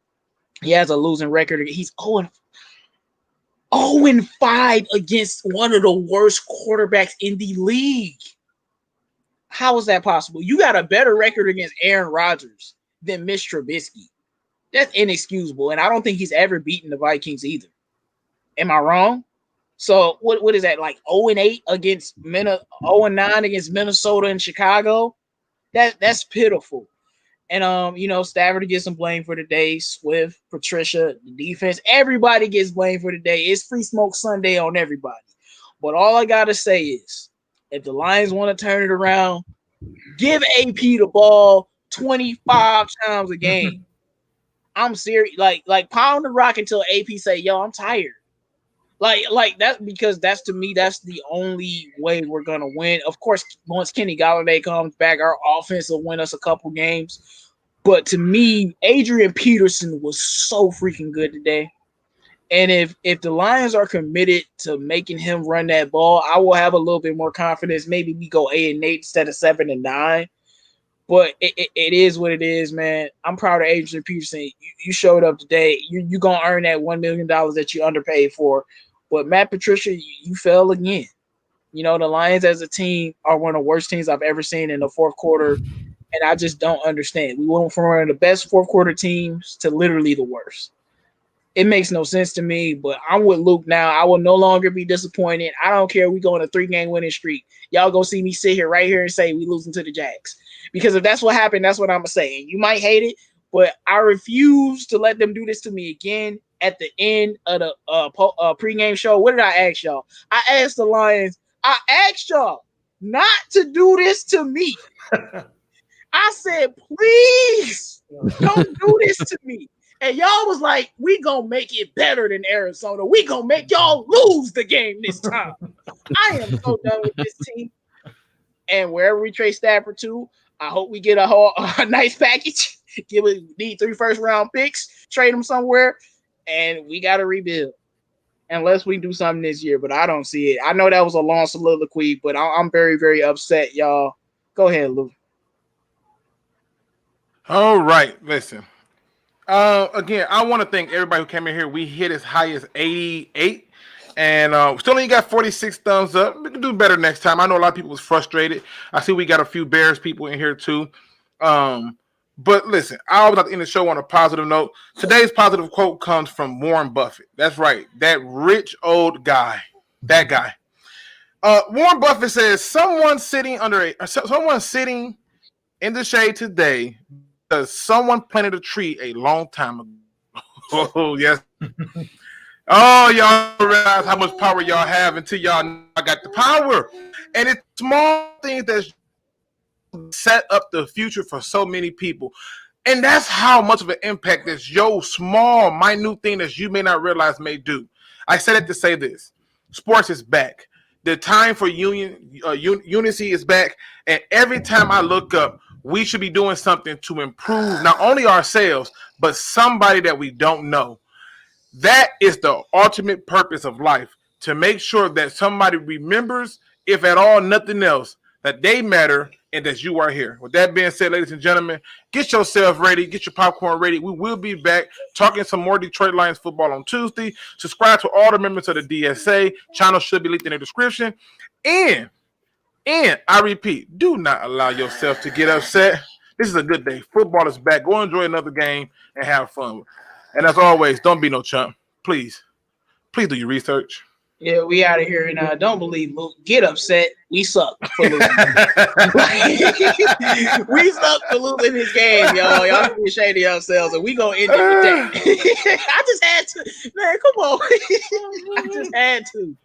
He has a losing record. He's 0-5 against one of the worst quarterbacks in the league. How is that possible? You got a better record against Aaron Rodgers than Mitch Trubisky. That's inexcusable, and I don't think he's ever beaten the Vikings either. Am I wrong? So what is that, like 0-8 against 0-9 against Minnesota and Chicago? That's pitiful. And Stafford gets some blame for the day. Swift, Patricia, the defense, everybody gets blamed for the day. It's Free Smoke Sunday on everybody. But all I gotta say is, if the Lions want to turn it around, give AP the ball 25 times a game. I'm serious. Like pound the rock until AP say, "Yo, I'm tired." Like that, because that's, to me, that's the only way we're gonna win. Of course, once Kenny Galladay comes back, our offense will win us a couple games. But to me, Adrian Peterson was so freaking good today. And if the Lions are committed to making him run that ball, I will have a little bit more confidence. Maybe we go 8-8 instead of 7-9. But it is what it is, man. I'm proud of Adrian Peterson. You showed up today. You're going to earn that $1 million that you underpaid for. But Matt Patricia, you fell again. You know, the Lions as a team are one of the worst teams I've ever seen in the fourth quarter. And I just don't understand. We went from one of the best fourth quarter teams to literally the worst. It makes no sense to me, but I'm with Luke now. I will no longer be disappointed. I don't care. We go on a 3-game winning streak. Y'all gonna see me sit here right here and say we losing to the Jags. Because if that's what happened, that's what I'm gonna say. And you might hate it, but I refuse to let them do this to me again at the end of the pregame show. What did I ask y'all? I asked the Lions, I asked y'all not to do this to me. I said, please don't do this to me. And y'all was like, we gonna make it better than Arizona. We gonna make y'all lose the game this time. I am so done with this team. And wherever we trade Stafford to, I hope we get a nice package. Need 3 first-round picks, trade them somewhere, and we got to rebuild. Unless we do something this year, but I don't see it. I know that was a long soliloquy, but I'm very, very upset, y'all. Go ahead, Lou. All right, listen. Again, I want to thank everybody who came in here. We hit as high as 88, and still only got 46 thumbs up. We can do better next time. I know a lot of people was frustrated. I see we got a few Bears people in here too. But listen, I always like to end the show on a positive note. Today's positive quote comes from Warren Buffett. That's right, that rich old guy. That guy. Warren Buffett says, someone sitting in the shade today because someone planted a tree a long time ago. Oh, yes. Oh, y'all realize how much power y'all have until y'all know I got the power. And it's small things that set up the future for so many people. And that's how much of an impact this small, minute thing that you may not realize may do. I said it to say this. Sports is back. The time for unity is back. And every time I look up, we should be doing something to improve not only ourselves, but somebody that we don't know. That is the ultimate purpose of life, to make sure that somebody remembers, if at all nothing else, that they matter and that you are here. With that being said, ladies and gentlemen, get yourself ready, get your popcorn ready. We will be back talking some more Detroit Lions football on Tuesday. Subscribe to all the members of the DSA. Channel should be linked in the description. And I repeat, do not allow yourself to get upset. This is a good day. Football is back. Go enjoy another game and have fun. And as always, don't be no chump. Please do your research. Yeah, we out of here. And don't believe Luke. Get upset. We suck for losing. We suck for losing this game, y'all. Y'all can be ashamed of yourselves, and we gonna end it with that. I just had to. Man, come on. I just had to.